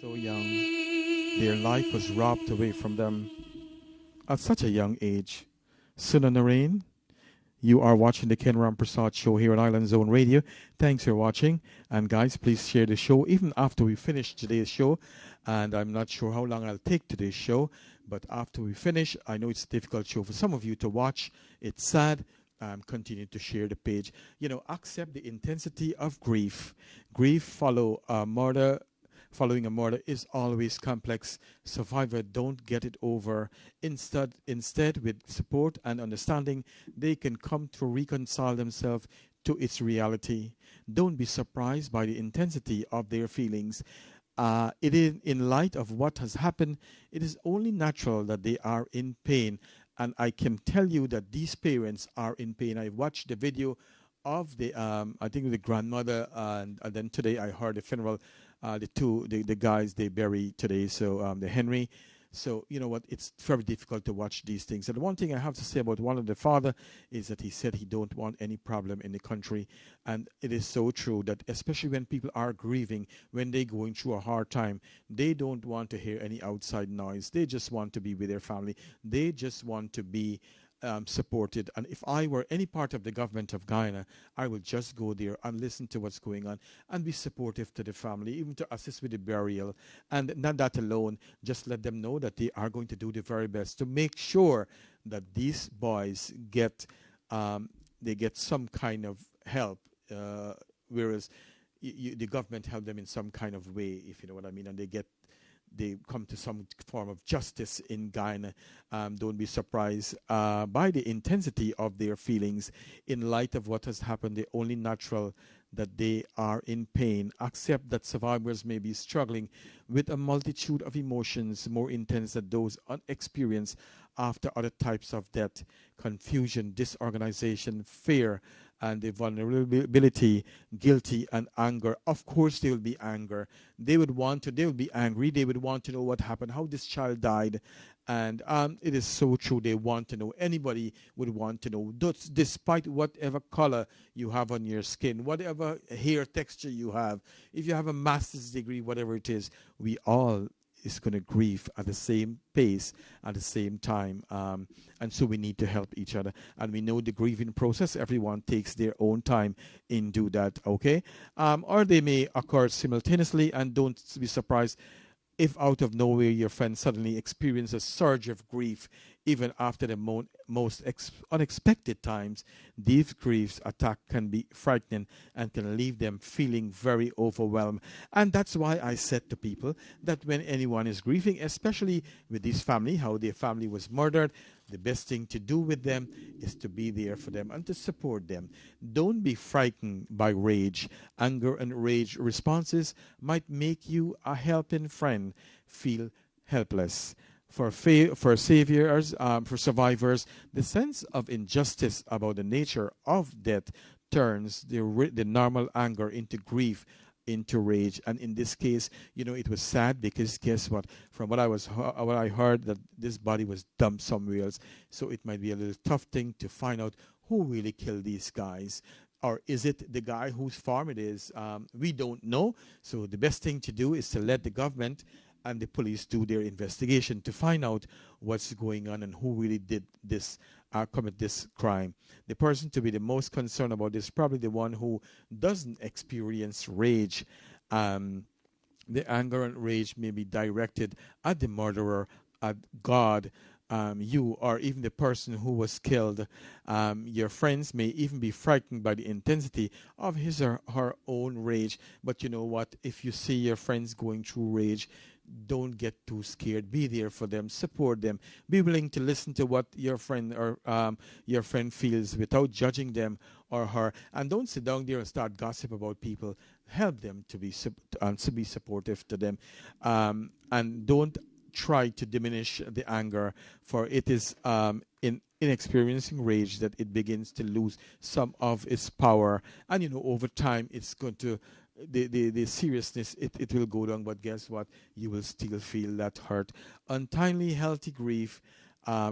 So young, their life was robbed away from them at such a young age. Suna Narain, you are watching the Ken Rampersaud Show here on Island Zone Radio. Thanks for watching. And guys, please share the show even after we finish today's show. And I'm not sure how long I'll take today's show, but after we finish, I know it's a difficult show for some of you to watch. It's sad. Continue to share the page. You know, accept the intensity of grief. Grief following a murder is always complex. Survivor don't get it over. Instead, with support and understanding, they can come to reconcile themselves to its reality. Don't be surprised by the intensity of their feelings. It is in light of what has happened, it is only natural that they are in pain. And I can tell you that these parents are in pain. I watched the video of the, I think the grandmother, and then today I heard the funeral. The guys they buried today, so the Henry. So you know what, it's very difficult to watch these things. And the one thing I have to say about one of the father is that he said he don't want any problem in the country. And it is so true that especially when people are grieving, when they're going through a hard time, they don't want to hear any outside noise. They just want to be with their family. They just want to be supported. And if I were any part of the government of Guyana, I would just go there and listen to what's going on and be supportive to the family, even to assist with the burial. And not that alone, just let them know that they are going to do the very best to make sure that these boys get they get some kind of help, whereas the government help them in some kind of way, if you know what I mean, and they come to some form of justice in Guyana. Don't be surprised by the intensity of their feelings in light of what has happened. They're only natural that they are in pain. Accept that survivors may be struggling with a multitude of emotions more intense than those experienced after other types of death: confusion, disorganization, fear, and the vulnerability, guilty, and anger. Of course, there will be anger. They will be angry. They would want to know what happened, how this child died. And it is so true. They want to know. Anybody would want to know. Despite whatever color you have on your skin, whatever hair texture you have, if you have a master's degree, whatever it is, we all is going to grieve at the same pace at the same time, and so we need to help each other. And we know the grieving process, everyone takes their own time in do that, okay? Or they may occur simultaneously, and don't be surprised if out of nowhere your friend suddenly experiences a surge of grief, even after the most unexpected times. These griefs attack can be frightening and can leave them feeling very overwhelmed. And that's why I said to people that when anyone is grieving, especially with this family, how their family was murdered, the best thing to do with them is to be there for them and to support them. Don't be frightened by rage. Anger and rage responses might make you, a helping friend, feel helpless. For survivors, the sense of injustice about the nature of death turns the normal anger into grief, into rage. And in this case, it was sad because guess what? From what I heard, that this body was dumped somewhere else. So it might be a little tough thing to find out who really killed these guys. Or is it the guy whose farm it is? We don't know. So the best thing to do is to let the government and the police do their investigation to find out what's going on and who really did this, commit this crime. The person to be the most concerned about this is probably the one who doesn't experience rage. The anger and rage may be directed at the murderer, at God, you, or even the person who was killed. Your friends may even be frightened by the intensity of his or her own rage. But you know what? If you see your friends going through rage, don't get too scared. Be there for them. Support them. Be willing to listen to what your friend or your friend feels without judging them or her. And don't sit down there and start gossip about people. Help them to be supportive to them, and don't try to diminish the anger, for it is in experiencing rage that it begins to lose some of its power. And over time it's going to, the seriousness, it will go down, but guess what? You will still feel that hurt. Untimely healthy grief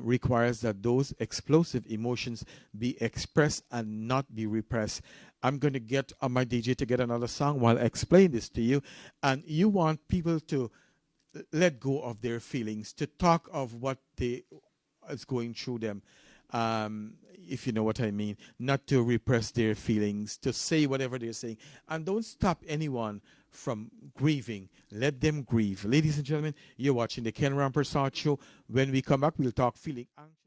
requires that those explosive emotions be expressed and not be repressed. I'm going to get on my DJ to get another song while I explain this to you. And you want people to let go of their feelings, to talk of what is going through them, if you know what I mean, not to repress their feelings, to say whatever they're saying, and don't stop anyone from grieving. Let them grieve. Ladies and gentlemen, you're watching the Ken Rampersaud Show. When we come back, we'll talk feeling anxious.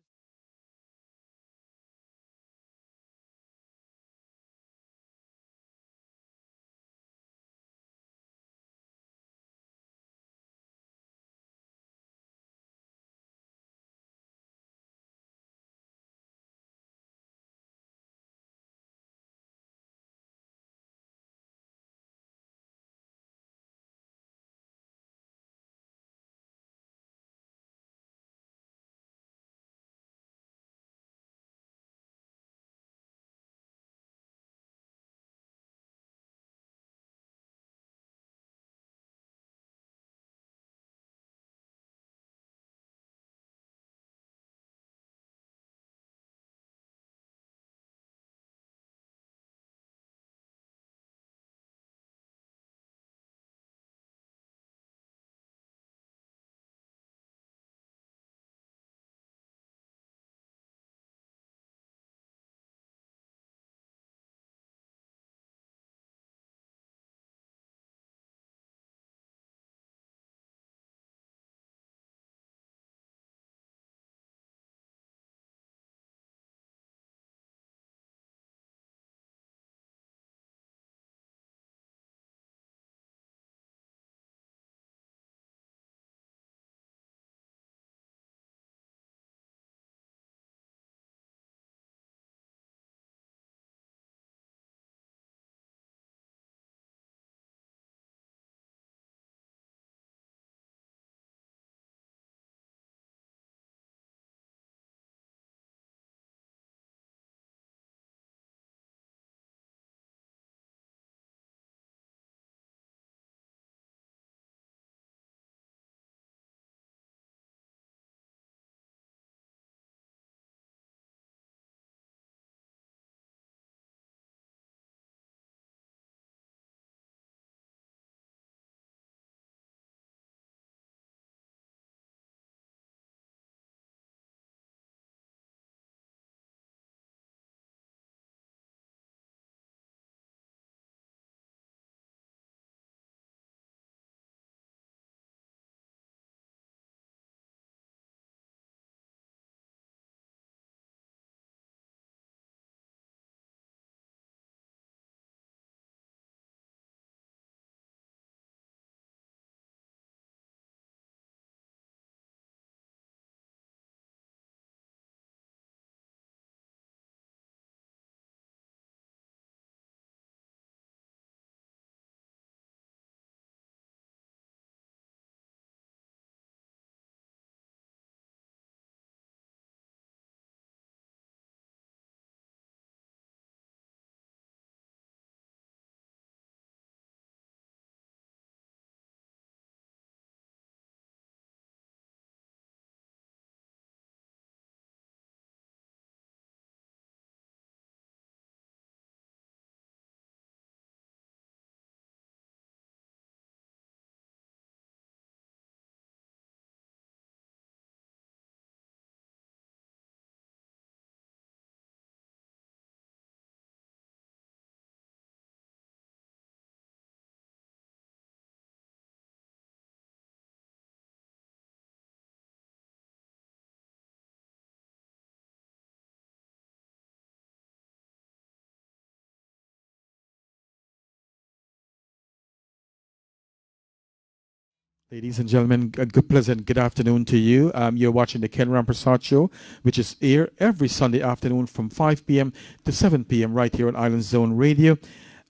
Ladies and gentlemen, a good pleasant good afternoon to you. You're watching the Ken Rampersaud Show, which is aired every Sunday afternoon from 5 p.m. to 7 p.m. right here on Island Zone Radio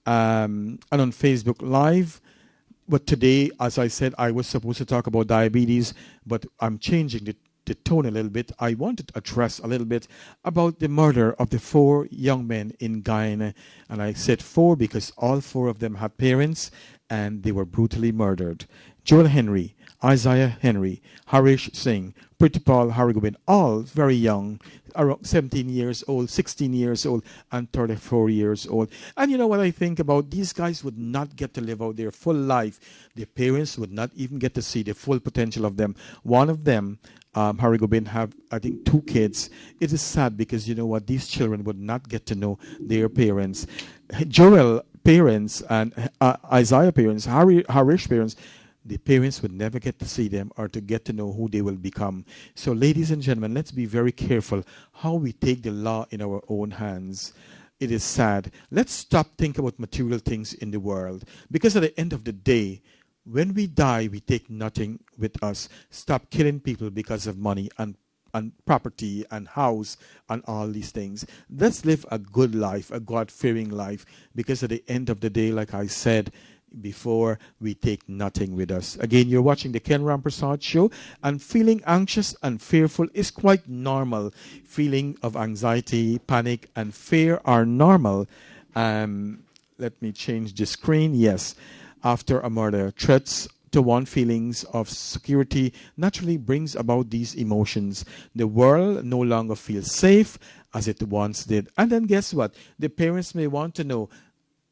and on Facebook Live. But today, as I said, I was supposed to talk about diabetes, but I'm changing the tone a little bit. I wanted to address a little bit about the murder of the 4 young men in Guyana. And I said 4 because all 4 of them had parents and they were brutally murdered. Joel Henry, Isaiah Henry, Harish Singh, Pretty Paul Harigobin, all very young, around 17 years old, 16 years old, and 34 years old. And you know what I think about? These guys would not get to live out their full life. Their parents would not even get to see the full potential of them. One of them, Harigobin, have, I think, 2 kids. It is sad because, you know what, these children would not get to know their parents. Joel parents and Isaiah parents, Harish parents, the parents would never get to see them or to get to know who they will become. So, ladies and gentlemen, let's be very careful how we take the law in our own hands. It is sad. Let's stop thinking about material things in the world. Because at the end of the day, when we die, we take nothing with us. Stop killing people because of money and property and house and all these things. Let's live a good life, a God-fearing life, because at the end of the day, like I said before, we take nothing with us. Again, you're watching the Ken Rampersaud Show, and feeling anxious and fearful is quite normal. Feeling of anxiety, panic, and fear are normal. Let me change the screen. Yes. After a murder, threats to one's feelings of security naturally brings about these emotions. The world no longer feels safe as it once did. And then guess what? The parents may want to know,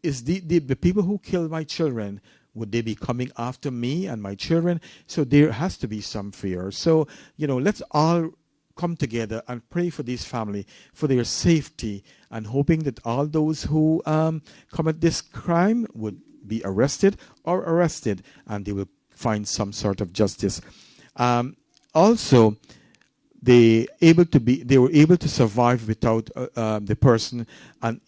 is the people who killed my children, would they be coming after me and my children? So there has to be some fear. So, you know, let's all come together and pray for this family, for their safety, and hoping that all those who commit this crime would be arrested and they will find some sort of justice. Also, they were able to survive without the person, and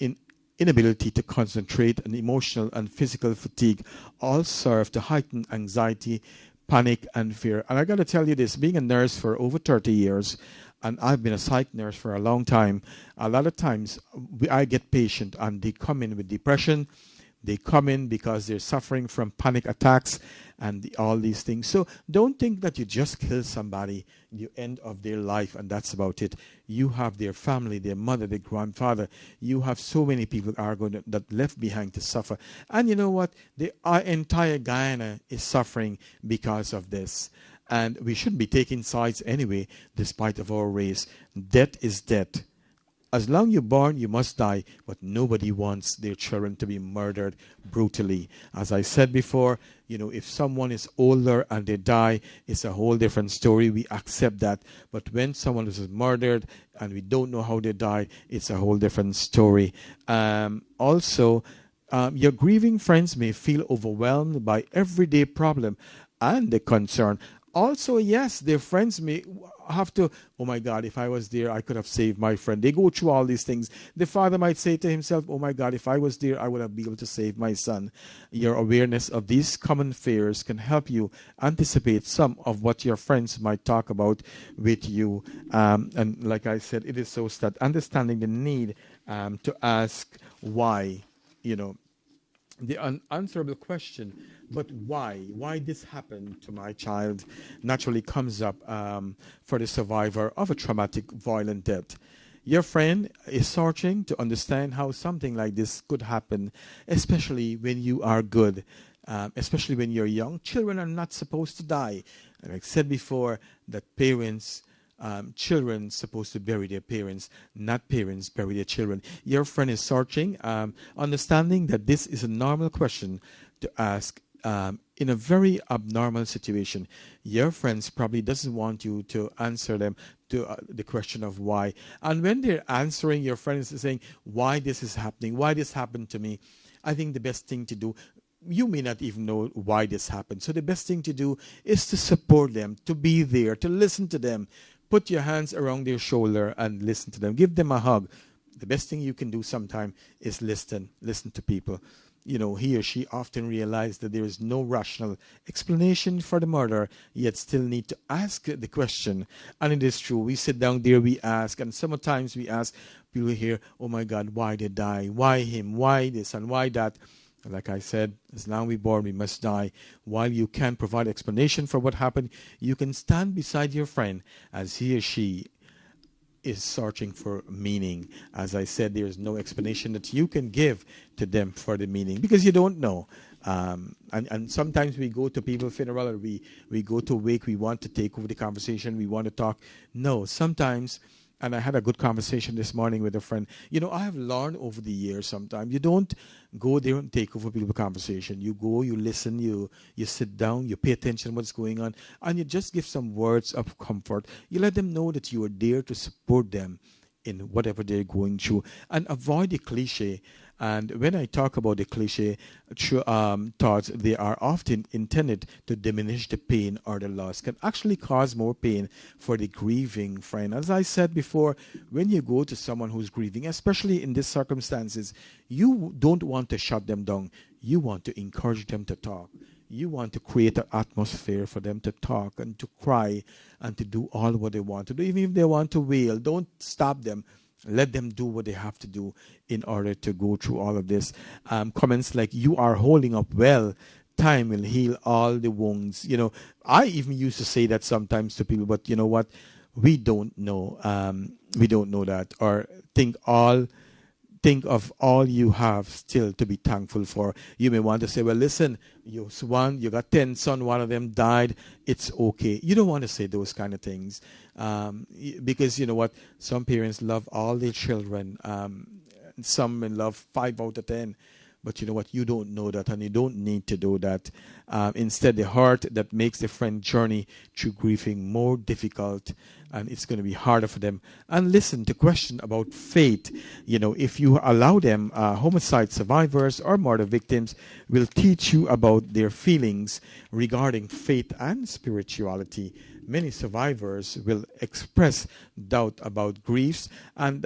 inability to concentrate, and emotional and physical fatigue all serve to heighten anxiety, panic, and fear. And I got to tell you this, being a nurse for over 30 years, and I've been a psych nurse for a long time, a lot of times I get patients and they come in with depression. They come in because they're suffering from panic attacks and all these things. So don't think that you just kill somebody, the end of their life, and that's about it. You have their family, their mother, their grandfather. You have so many people that left behind to suffer. And you know what? Our entire Guyana is suffering because of this. And we shouldn't be taking sides anyway, despite of our race. Death is death. As long as you're born, you must die, but nobody wants their children to be murdered brutally. As I said before, you know, if someone is older and they die, it's a whole different story. We accept that. But when someone is murdered and we don't know how they died, it's a whole different story. Also, your grieving friends may feel overwhelmed by everyday problem and the concern. Also, yes, their friends may have to, oh my God, if I was there, I could have saved my friend. They go through all these things. The father might say to himself, oh my God, if I was there, I would have been able to save my son. Your awareness of these common fears can help you anticipate some of what your friends might talk about with you. And like I said, it is so that understanding the need to ask why, you know, the unanswerable question, but why this happened to my child, naturally comes up for the survivor of a traumatic, violent death. Your friend is searching to understand how something like this could happen, especially when you are good, especially when you're young. Children are not supposed to die. And I said before that children supposed to bury their parents, not parents bury their children. Your friend is searching, understanding that this is a normal question to ask in a very abnormal situation. Your friends probably doesn't want you to answer them to the question of why. And when they're answering, your friend is saying, why this is happening, why this happened to me. I think the best thing to do, you may not even know why this happened. So the best thing to do is to support them, to be there, to listen to them. Put your hands around their shoulder and listen to them. Give them a hug. The best thing you can do sometime is listen to people. he or she often realize that there is no rational explanation for the murder, yet still need to ask the question. And it is true. We sit down there, we ask, and sometimes we ask, people hear, oh my God, why they die? Why him? Why this and why that? Like I said, as long as we're born, we must die. While you can't provide explanation for what happened, you can stand beside your friend as he or she is searching for meaning. As I said, there's no explanation that you can give to them for the meaning because you don't know. And sometimes we go to people's funeral or we go to wake, we want to take over the conversation, we want to talk. No, sometimes, and I had a good conversation this morning with a friend. I have learned over the years sometimes you don't go there and take over people's conversation. You go, you listen, you sit down, you pay attention to what's going on, and you just give some words of comfort. You let them know that you are there to support them in whatever they're going through, and avoid the cliche. And when I talk about the cliche thoughts, they are often intended to diminish the pain or the loss, can actually cause more pain for the grieving friend. As I said before, when you go to someone who's grieving, especially in these circumstances, you don't want to shut them down. You want to encourage them to talk. You want to create an atmosphere for them to talk and to cry and to do all what they want to do. Even if they want to wail, don't stop them. Let them do what they have to do in order to go through all of this. Comments like, you are holding up well. Time will heal all the wounds. I even used to say that sometimes to people, but you know what? We don't know. We don't know that. Or think of all you have still to be thankful for. You may want to say, well, listen, you got 10 sons, one of them died. It's okay. You don't want to say those kind of things. Because you know what? Some parents love all their children. Some may love 5 out of 10. But you know what? You don't know that, and you don't need to do that. Instead, the heart that makes the friend journey through grieving more difficult, and it's going to be harder for them. And listen to question about faith. If you allow them, homicide survivors or murder victims will teach you about their feelings regarding faith and spirituality. Many survivors will express doubt about griefs and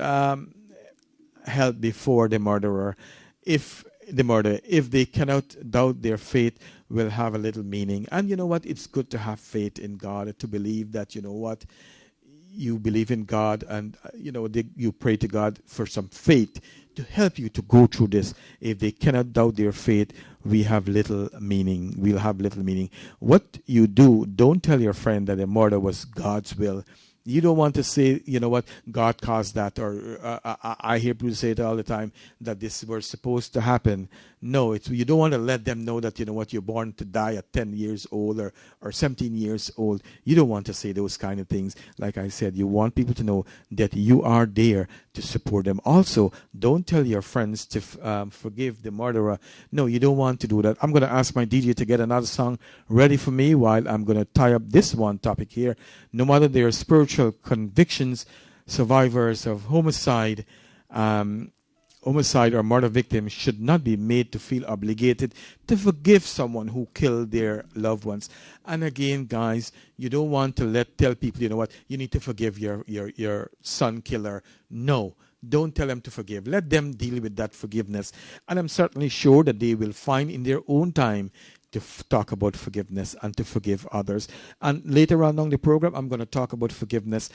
help before the murderer. If they cannot doubt their faith, will have a little meaning. And you know what? It's good to have faith in God, to believe that, you know what, you believe in God, and you pray to God for some faith to help you to go through this. If they cannot doubt their faith, we have little meaning. We'll have little meaning. What you do, don't tell your friend that the murder was God's will. You don't want to say, you know what, God caused that, or I hear people say it all the time, that this was supposed to happen. No, you don't want to let them know that, you know what, you're born to die at 10 years old or 17 years old. You don't want to say those kind of things. Like I said, you want people to know that you are there to support them. Also, don't tell your friends to forgive the murderer. No, you don't want to do that. I'm going to ask my DJ to get another song ready for me while I'm going to tie up this one topic here. No matter their spiritual convictions, survivors of homicide or murder victims should not be made to feel obligated to forgive someone who killed their loved ones. And again, guys, you don't want to tell people, you know what, you need to forgive your son killer. No, don't tell them to forgive. Let them deal with that forgiveness. And I'm certainly sure that they will find in their own time to talk about forgiveness and to forgive others. And later on the program, I'm going to talk about forgiveness.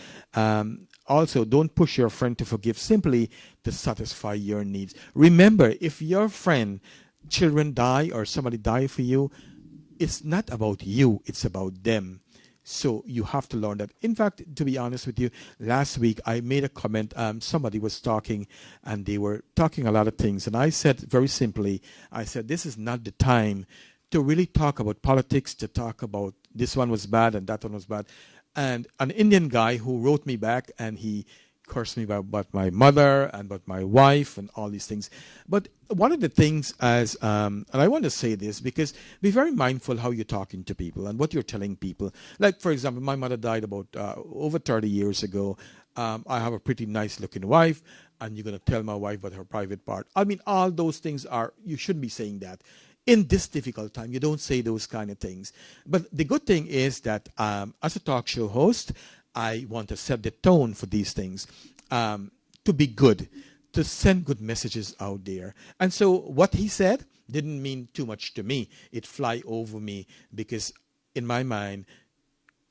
Also, don't push your friend to forgive simply to satisfy your needs. Remember, if your friend, children die or somebody die for you, it's not about you, it's about them. So you have to learn that. In fact, to be honest with you, last week I made a comment. Somebody was talking and they were talking a lot of things. And I said very simply, I said, this is not the time to really talk about politics, to talk about this one was bad and that one was bad. And an Indian guy who wrote me back and he cursed me about my mother and about my wife and all these things. But one of the things and I want to say this because be very mindful how you're talking to people and what you're telling people. Like, for example, my mother died about over 30 years ago. I have a pretty nice looking wife, and you're going to tell my wife about her private part. I mean, all those things you shouldn't be saying that. In this difficult time, you don't say those kind of things. But the good thing is that as a talk show host, I want to set the tone for these things to be good, to send good messages out there. And so what he said didn't mean too much to me. It fly over me because in my mind,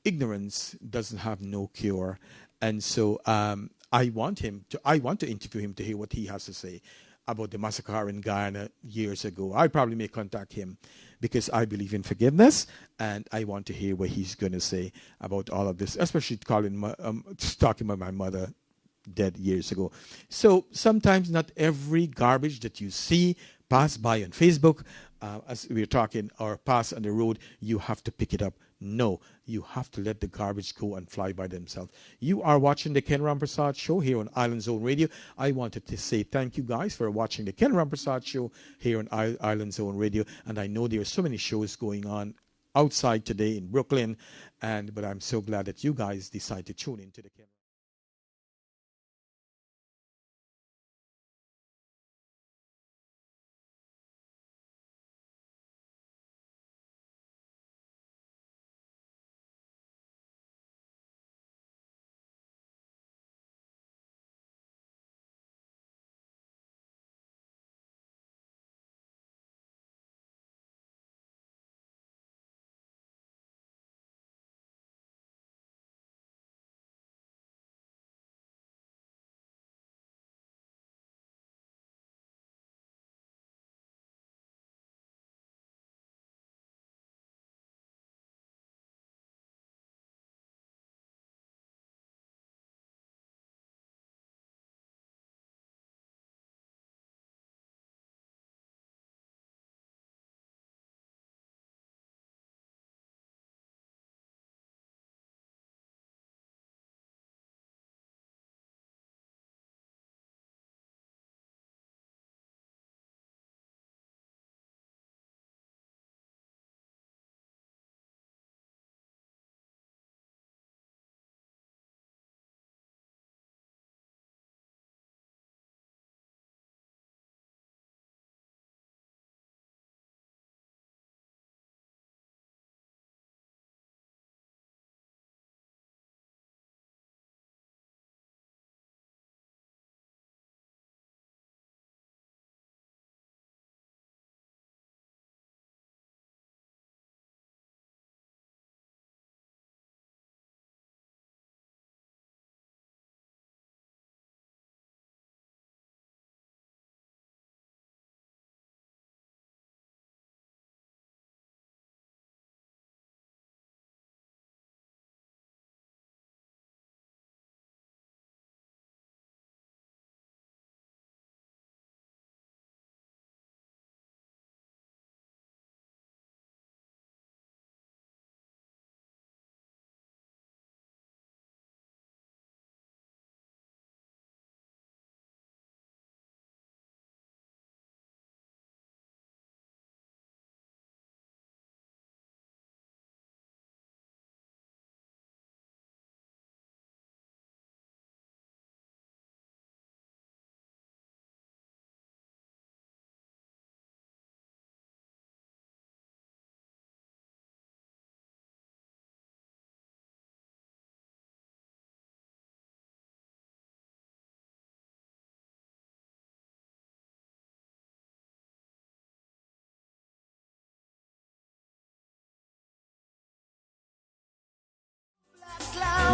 ignorance doesn't have no cure. And so I want to interview him to hear what he has to say about the massacre in Guyana years ago. I probably may contact him because I believe in forgiveness, and I want to hear what he's going to say about all of this, especially talking about my mother dead years ago. So sometimes not every garbage that you see pass by on Facebook, as we're talking, or pass on the road, you have to pick it up. No, you have to let the garbage go and fly by themselves. You are watching the Ken Rampersaud Show here on Island Zone Radio. I wanted to say thank you guys for watching the Ken Rampersaud Show here on Island Zone Radio. And I know there are so many shows going on outside today in Brooklyn, but I'm so glad that you guys decided to tune into the Ken.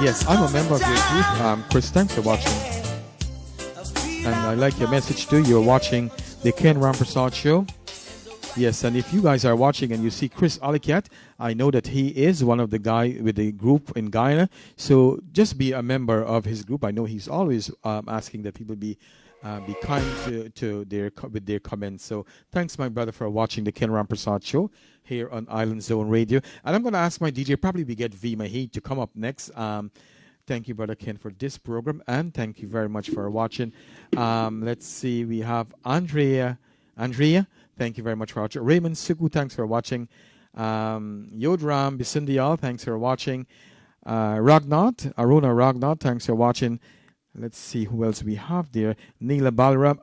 Yes, I'm a member of your group. Chris, thanks for watching. And I like your message too. You're watching the Ken Rampersaud Show. Yes, and if you guys are watching and you see Chris Alicat, I know that he is one of the guy with the group in Guyana. So just be a member of his group. I know he's always asking that people be kind to with their comments. So thanks, my brother, for watching the Ken Rampersaud Show here on Island Zone Radio. And I'm going to ask my DJ, probably we get V Mahid to come up next. Thank you, Brother Ken, for this program, and thank you very much for watching. Let's see, we have Andrea, thank you very much for watching. Raymond Suku, thanks for watching. Yodram Bisindial, thanks for watching. Aruna Ragnat, thanks for watching. Let's see who else we have there. Neela Balram.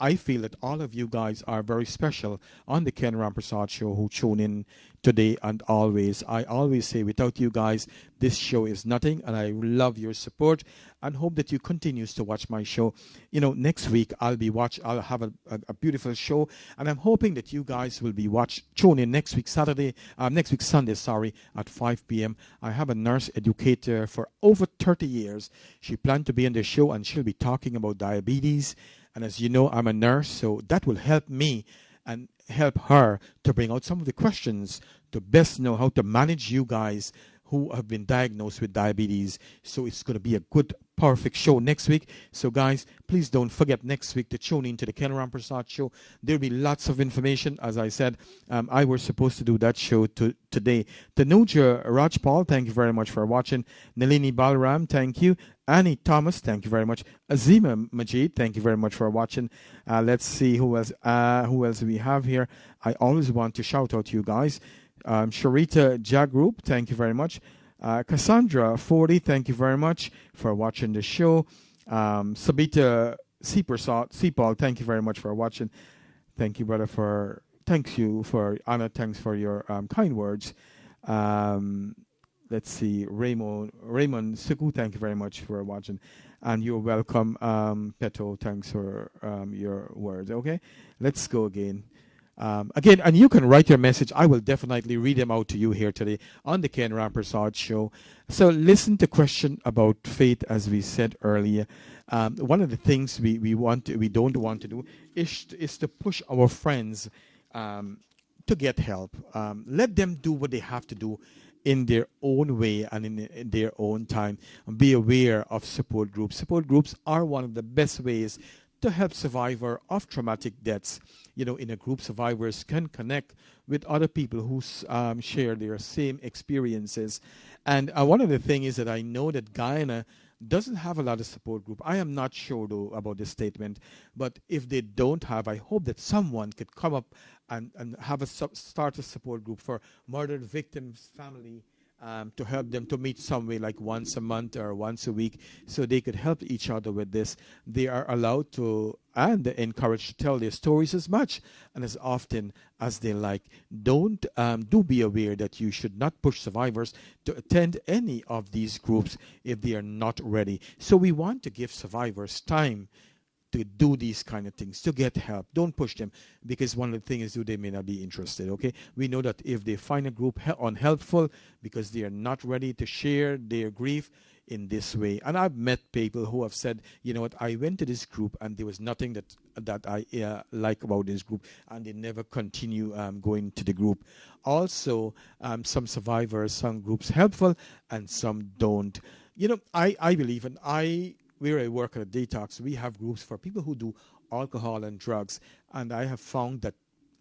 I feel that all of you guys are very special on the Ken Rampersaud Show who tune in today and always. I always say without you guys, this show is nothing, and I love your support and hope that you continues to watch my show. Next week I'll have a beautiful show, and I'm hoping that you guys will be tune in next week Sunday, at 5 p.m. I have a nurse educator for over 30 years. She planned to be on the show, and she'll be talking about diabetes. And as you know, I'm a nurse, so that will help me and help her to bring out some of the questions to best know how to manage you guys who have been diagnosed with diabetes. So it's going to be a good, perfect show next week. So guys, please don't forget next week to tune in to the Ken Rampersaud Show. There'll be lots of information. As I said, I was supposed to do that show today. Tanuja Rajpal, thank you very much for watching. Nalini Balram, thank you. Annie Thomas, thank you very much. Azima Majid, thank you very much for watching. Let's see who else we have here. I always want to shout out to you guys. Sharita Jagroup, thank you very much. Cassandra 40, thank you very much for watching the show. Sabita Sepal, thank you very much for watching. Thank you, brother, thanks for Anna, thanks for your kind words. Let's see, Raymond Suku, thank you very much for watching. And you're welcome, Peto, thanks for your words. Okay, let's go again. Again, and you can write your message. I will definitely read them out to you here today on the Ken Rampersaud Show. So listen to question about faith, as we said earlier. One of the things we don't want to do is to push our friends to get help. Let them do what they have to do in their own way and in their own time. Be aware of support groups. Support groups are one of the best ways to help survivor of traumatic deaths. In a group, survivors can connect with other people who share their same experiences. And one of the things is that I know that Guyana doesn't have a lot of support group. I am not sure though about this statement, but if they don't have, I hope that someone could come up and start a support group for murdered victims' family, to help them to meet some way, like once a month or once a week, so they could help each other with this. They are allowed to and encouraged to tell their stories as much and as often as they like. Do be aware that you should not push survivors to attend any of these groups if they are not ready. So we want to give survivors time to do these kind of things, to get help. Don't push them, because one of the things is they may not be interested, okay? We know that if they find a group unhelpful because they are not ready to share their grief in this way. And I've met people who have said, you know what, I went to this group and there was nothing that I like about this group, and they never continue going to the group. Also, some survivors, some groups helpful and some don't. I believe, and where I work at a detox, we have groups for people who do alcohol and drugs. And I have found that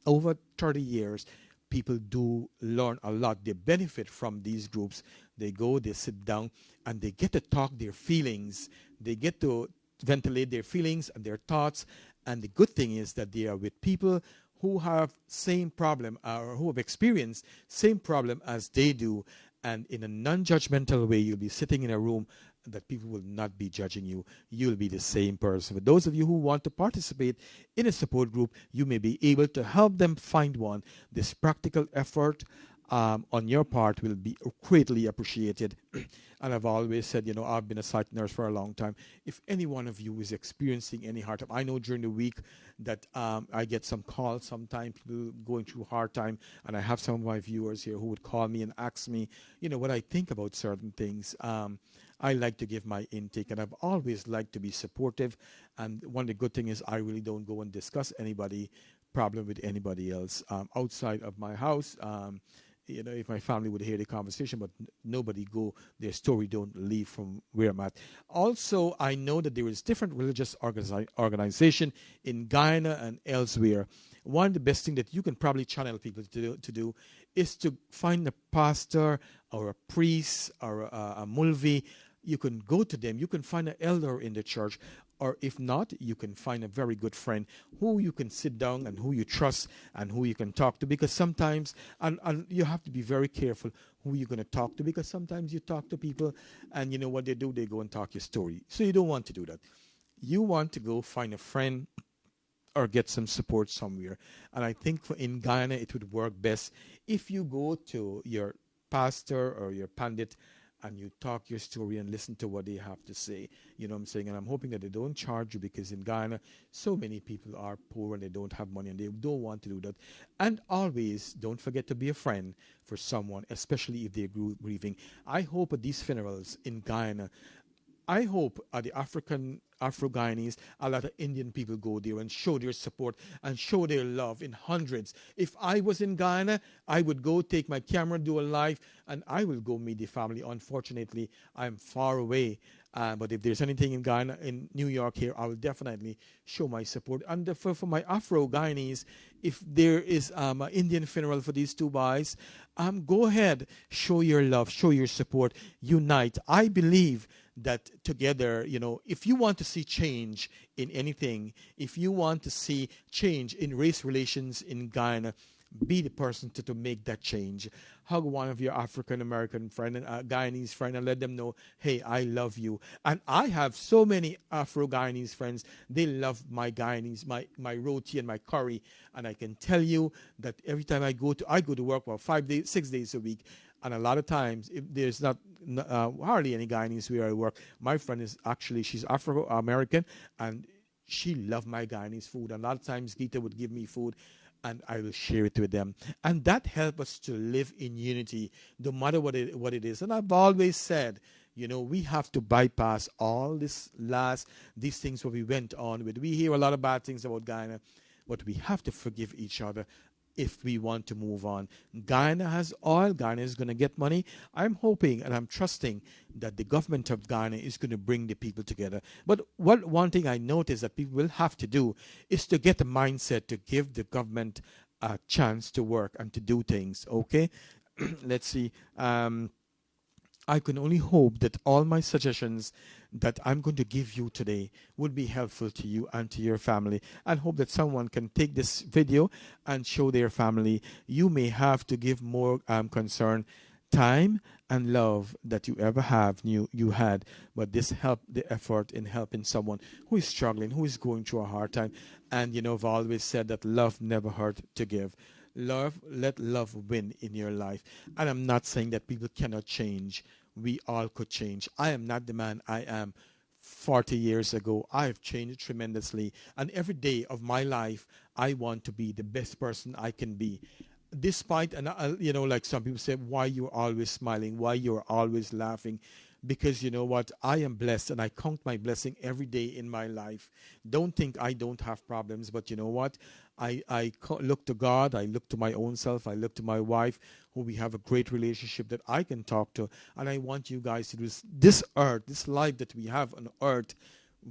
over 30 years, people do learn a lot. They benefit from these groups. They go, they sit down, and they get to talk their feelings. They get to ventilate their feelings and their thoughts. And the good thing is that they are with people who have same problem, or who have experienced same problem as they do. And in a non-judgmental way, you'll be sitting in a room that people will not be judging you. You'll be the same person. For those of you who want to participate in a support group, you may be able to help them find one. This practical effort on your part will be greatly appreciated. And I've always said, I've been a psych nurse for a long time. If any one of you is experiencing any hard time, I know during the week that I get some calls sometimes, people going through hard time, and I have some of my viewers here who would call me and ask me, what I think about certain things. I like to give my intake, and I've always liked to be supportive. And one of the good things is I really don't go and discuss anybody problem with anybody else outside of my house. If my family would hear the conversation, but nobody go, their story don't leave from where I'm at. Also, I know that there is different religious organization in Guyana and elsewhere. One of the best things that you can probably channel people to do is to find a pastor or a priest or a mulvi. You can go to them. You can find an elder in the church. Or if not, you can find a very good friend who you can sit down and who you trust and who you can talk to. Because sometimes, and you have to be very careful who you're going to talk to, because sometimes you talk to people and what they do, they go and talk your story. So you don't want to do that. You want to go find a friend or get some support somewhere. And I think in Guyana, it would work best if you go to your pastor or your pandit and you talk your story and listen to what they have to say. You know what I'm saying? And I'm hoping that they don't charge you, because in Guyana, so many people are poor and they don't have money and they don't want to do that. And always don't forget to be a friend for someone, especially if they're grieving. I hope at these funerals in Guyana, I hope the Afro-Guyanese, a lot of Indian people go there and show their support and show their love in hundreds. If I was in Guyana, I would go take my camera, do a live, and I will go meet the family. Unfortunately, I'm far away. But if there's anything in Guyana, in New York here, I will definitely show my support. And for my Afro-Guyanese, if there is an Indian funeral for these two boys, go ahead, show your love, show your support, unite. I believe that together, if you want to see change in anything, if you want to see change in race relations in Guyana, be the person to make that change. Hug one of your African American friend and Guyanese friend and let them know, hey, I love you. And I have so many Afro Guyanese friends. They love my Guyanese, my roti and my curry. And I can tell you that every time I go to work for 5 days, 6 days a week. And a lot of times, if there's not hardly any Guyanese where I work, my friend is actually, she's Afro American, and she loved my Guyanese food. And a lot of times, Gita would give me food, and I will share it with them. And that helps us to live in unity, no matter what it is. And I've always said, we have to bypass all these things what we went on with. We hear a lot of bad things about Guyana, but we have to forgive each other if we want to move on. Guyana has oil. Guyana is going to get money. I'm hoping and I'm trusting that the government of Guyana is going to bring the people together. But one thing I notice that people will have to do is to get a mindset to give the government a chance to work and to do things. Okay? Let's see. I can only hope that all my suggestions that I'm going to give you today would be helpful to you and to your family, and hope that someone can take this video and show their family. You may have to give more concern, time, and love that you ever have you had, but this helped the effort in helping someone who is struggling, who is going through a hard time. And I've always said that love never hurt to give. Let love win in your life. And I'm not saying that people cannot change. We all could change. I am not the man I am 40 years ago. I have changed tremendously. And every day of my life, I want to be the best person I can be. Despite, and like some people say, why you're always smiling, why you're always laughing. Because you know what? I am blessed, and I count my blessing every day in my life. Don't think I don't have problems, but you know what? I look to God, I look to my own self, I look to my wife, who we have a great relationship that I can talk to. And I want you guys to do this earth, this life that we have on earth,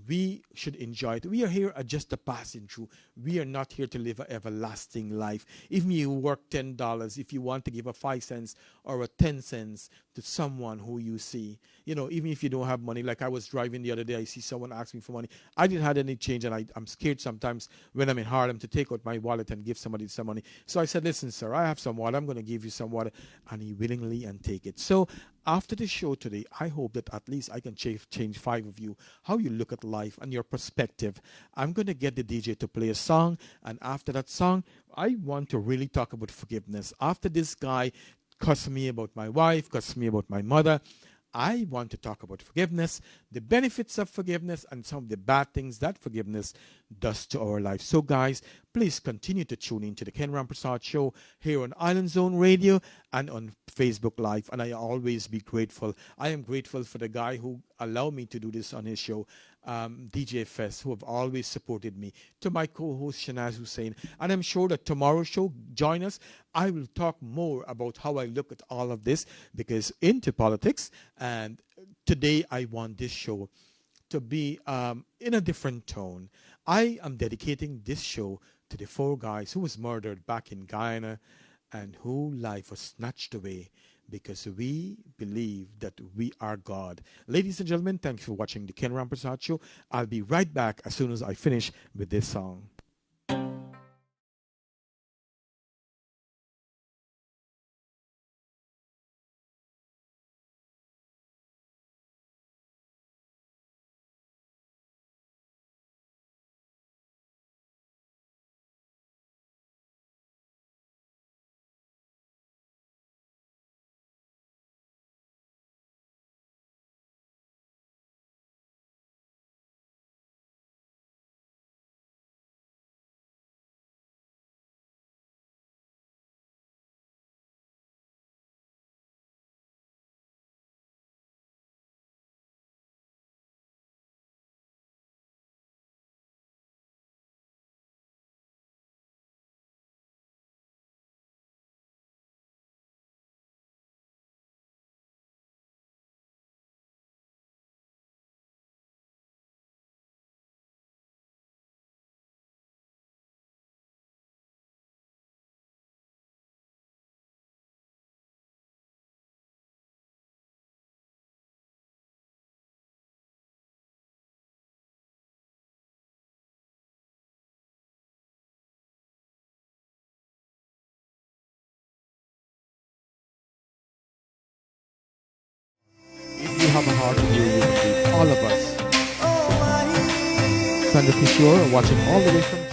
we should enjoy it. We are here just a passing through. We are not here to live an everlasting life. If you work $10, if you want to give a 5 cents or a 10 cents to someone who you see, even if you don't have money, like I was driving the other day, I see someone ask me for money. I didn't have any change, and I'm scared sometimes when I'm in Harlem to take out my wallet and give somebody some money. So I said, listen, sir, I have some water. I'm going to give you some water. And he willingly and take it. So after the show today, I hope that at least I can change 5 of you, how you look at life and your perspective. I'm going to get the DJ to play a song, and after that song, I want to really talk about forgiveness. After this guy cussed me about my wife, cussed me about my mother, I want to talk about forgiveness, the benefits of forgiveness, and some of the bad things that forgiveness does to our life. So, guys, please continue to tune in to the Ken Rampersaud Show here on Island Zone Radio and on Facebook Live. And I always be grateful. I am grateful for the guy who allowed me to do this on his show, DJ Fest, who have always supported me, to my co-host Shanaz Hussein. And I'm sure that tomorrow's show, join us. I will talk more about how I look at all of this, because into politics. And today I want this show to be in a different tone. I am dedicating this show to the 4 guys who was murdered back in Guyana and who life was snatched away, because we believe that we are God. Ladies and gentlemen, thanks for watching the Ken Rampersaud Show. I'll be right back as soon as I finish with this song. have a heart to be a human being. All of us. Sandra Kishore watching all the way from Georgia.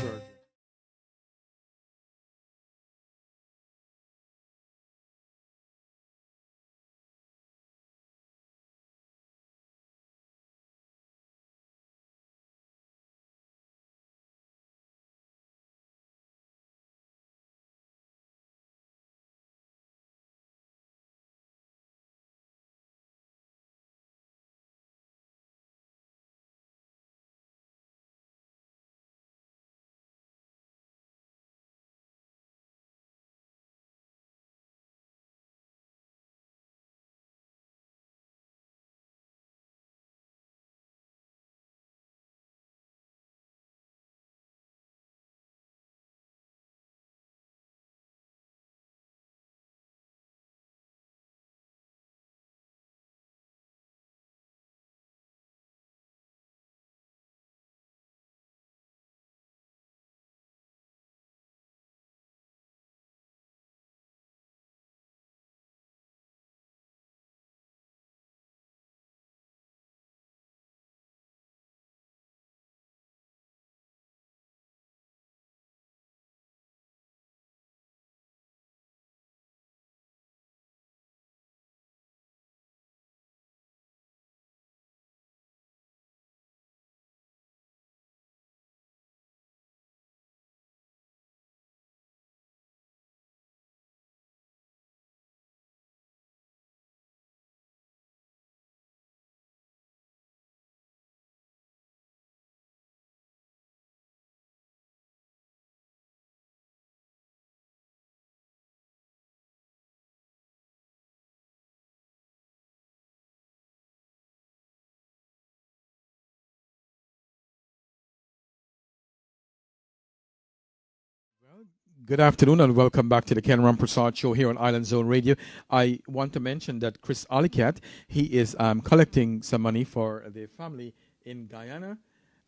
Good afternoon and welcome back to the Ken Rampersaud Show here on Island Zone Radio. I want to mention that Chris Alicat, he is collecting some money for the family in Guyana.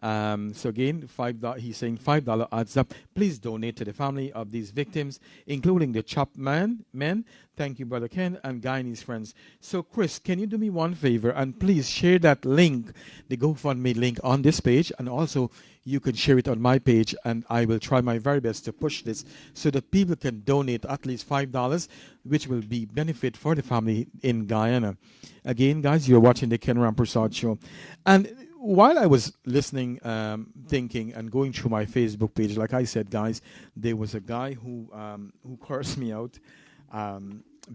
So again, $5. He's saying $5 adds up. Please donate to the family of these victims, including the chopped men. Thank you, Brother Ken and Guyanese friends. So, Chris, can you do me one favor and please share that link, the GoFundMe link, on this page, and also you can share it on my page, and I will try my very best to push this so that people can donate at least $5, which will be benefit for the family in Guyana. Again, guys, you're watching the Ken Rampersaud Show. And while I was listening, thinking, and going through my Facebook page, like I said, guys, there was a guy who cursed me out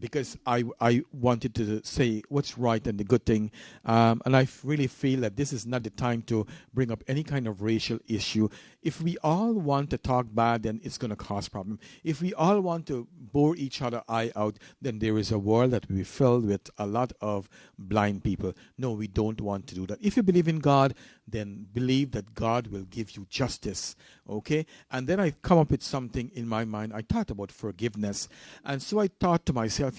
because I wanted to say what's right and the good thing. And I really feel that this is not the time to bring up any kind of racial issue. If we all want to talk bad, then it's going to cause problem. If we all want to bore each other eye out, then there is a world that will be filled with a lot of blind people. No, we don't want to do that. If you believe in God, then believe that God will give you justice. Okay? And then I come up with something in my mind. I thought about forgiveness. And so I thought to myself,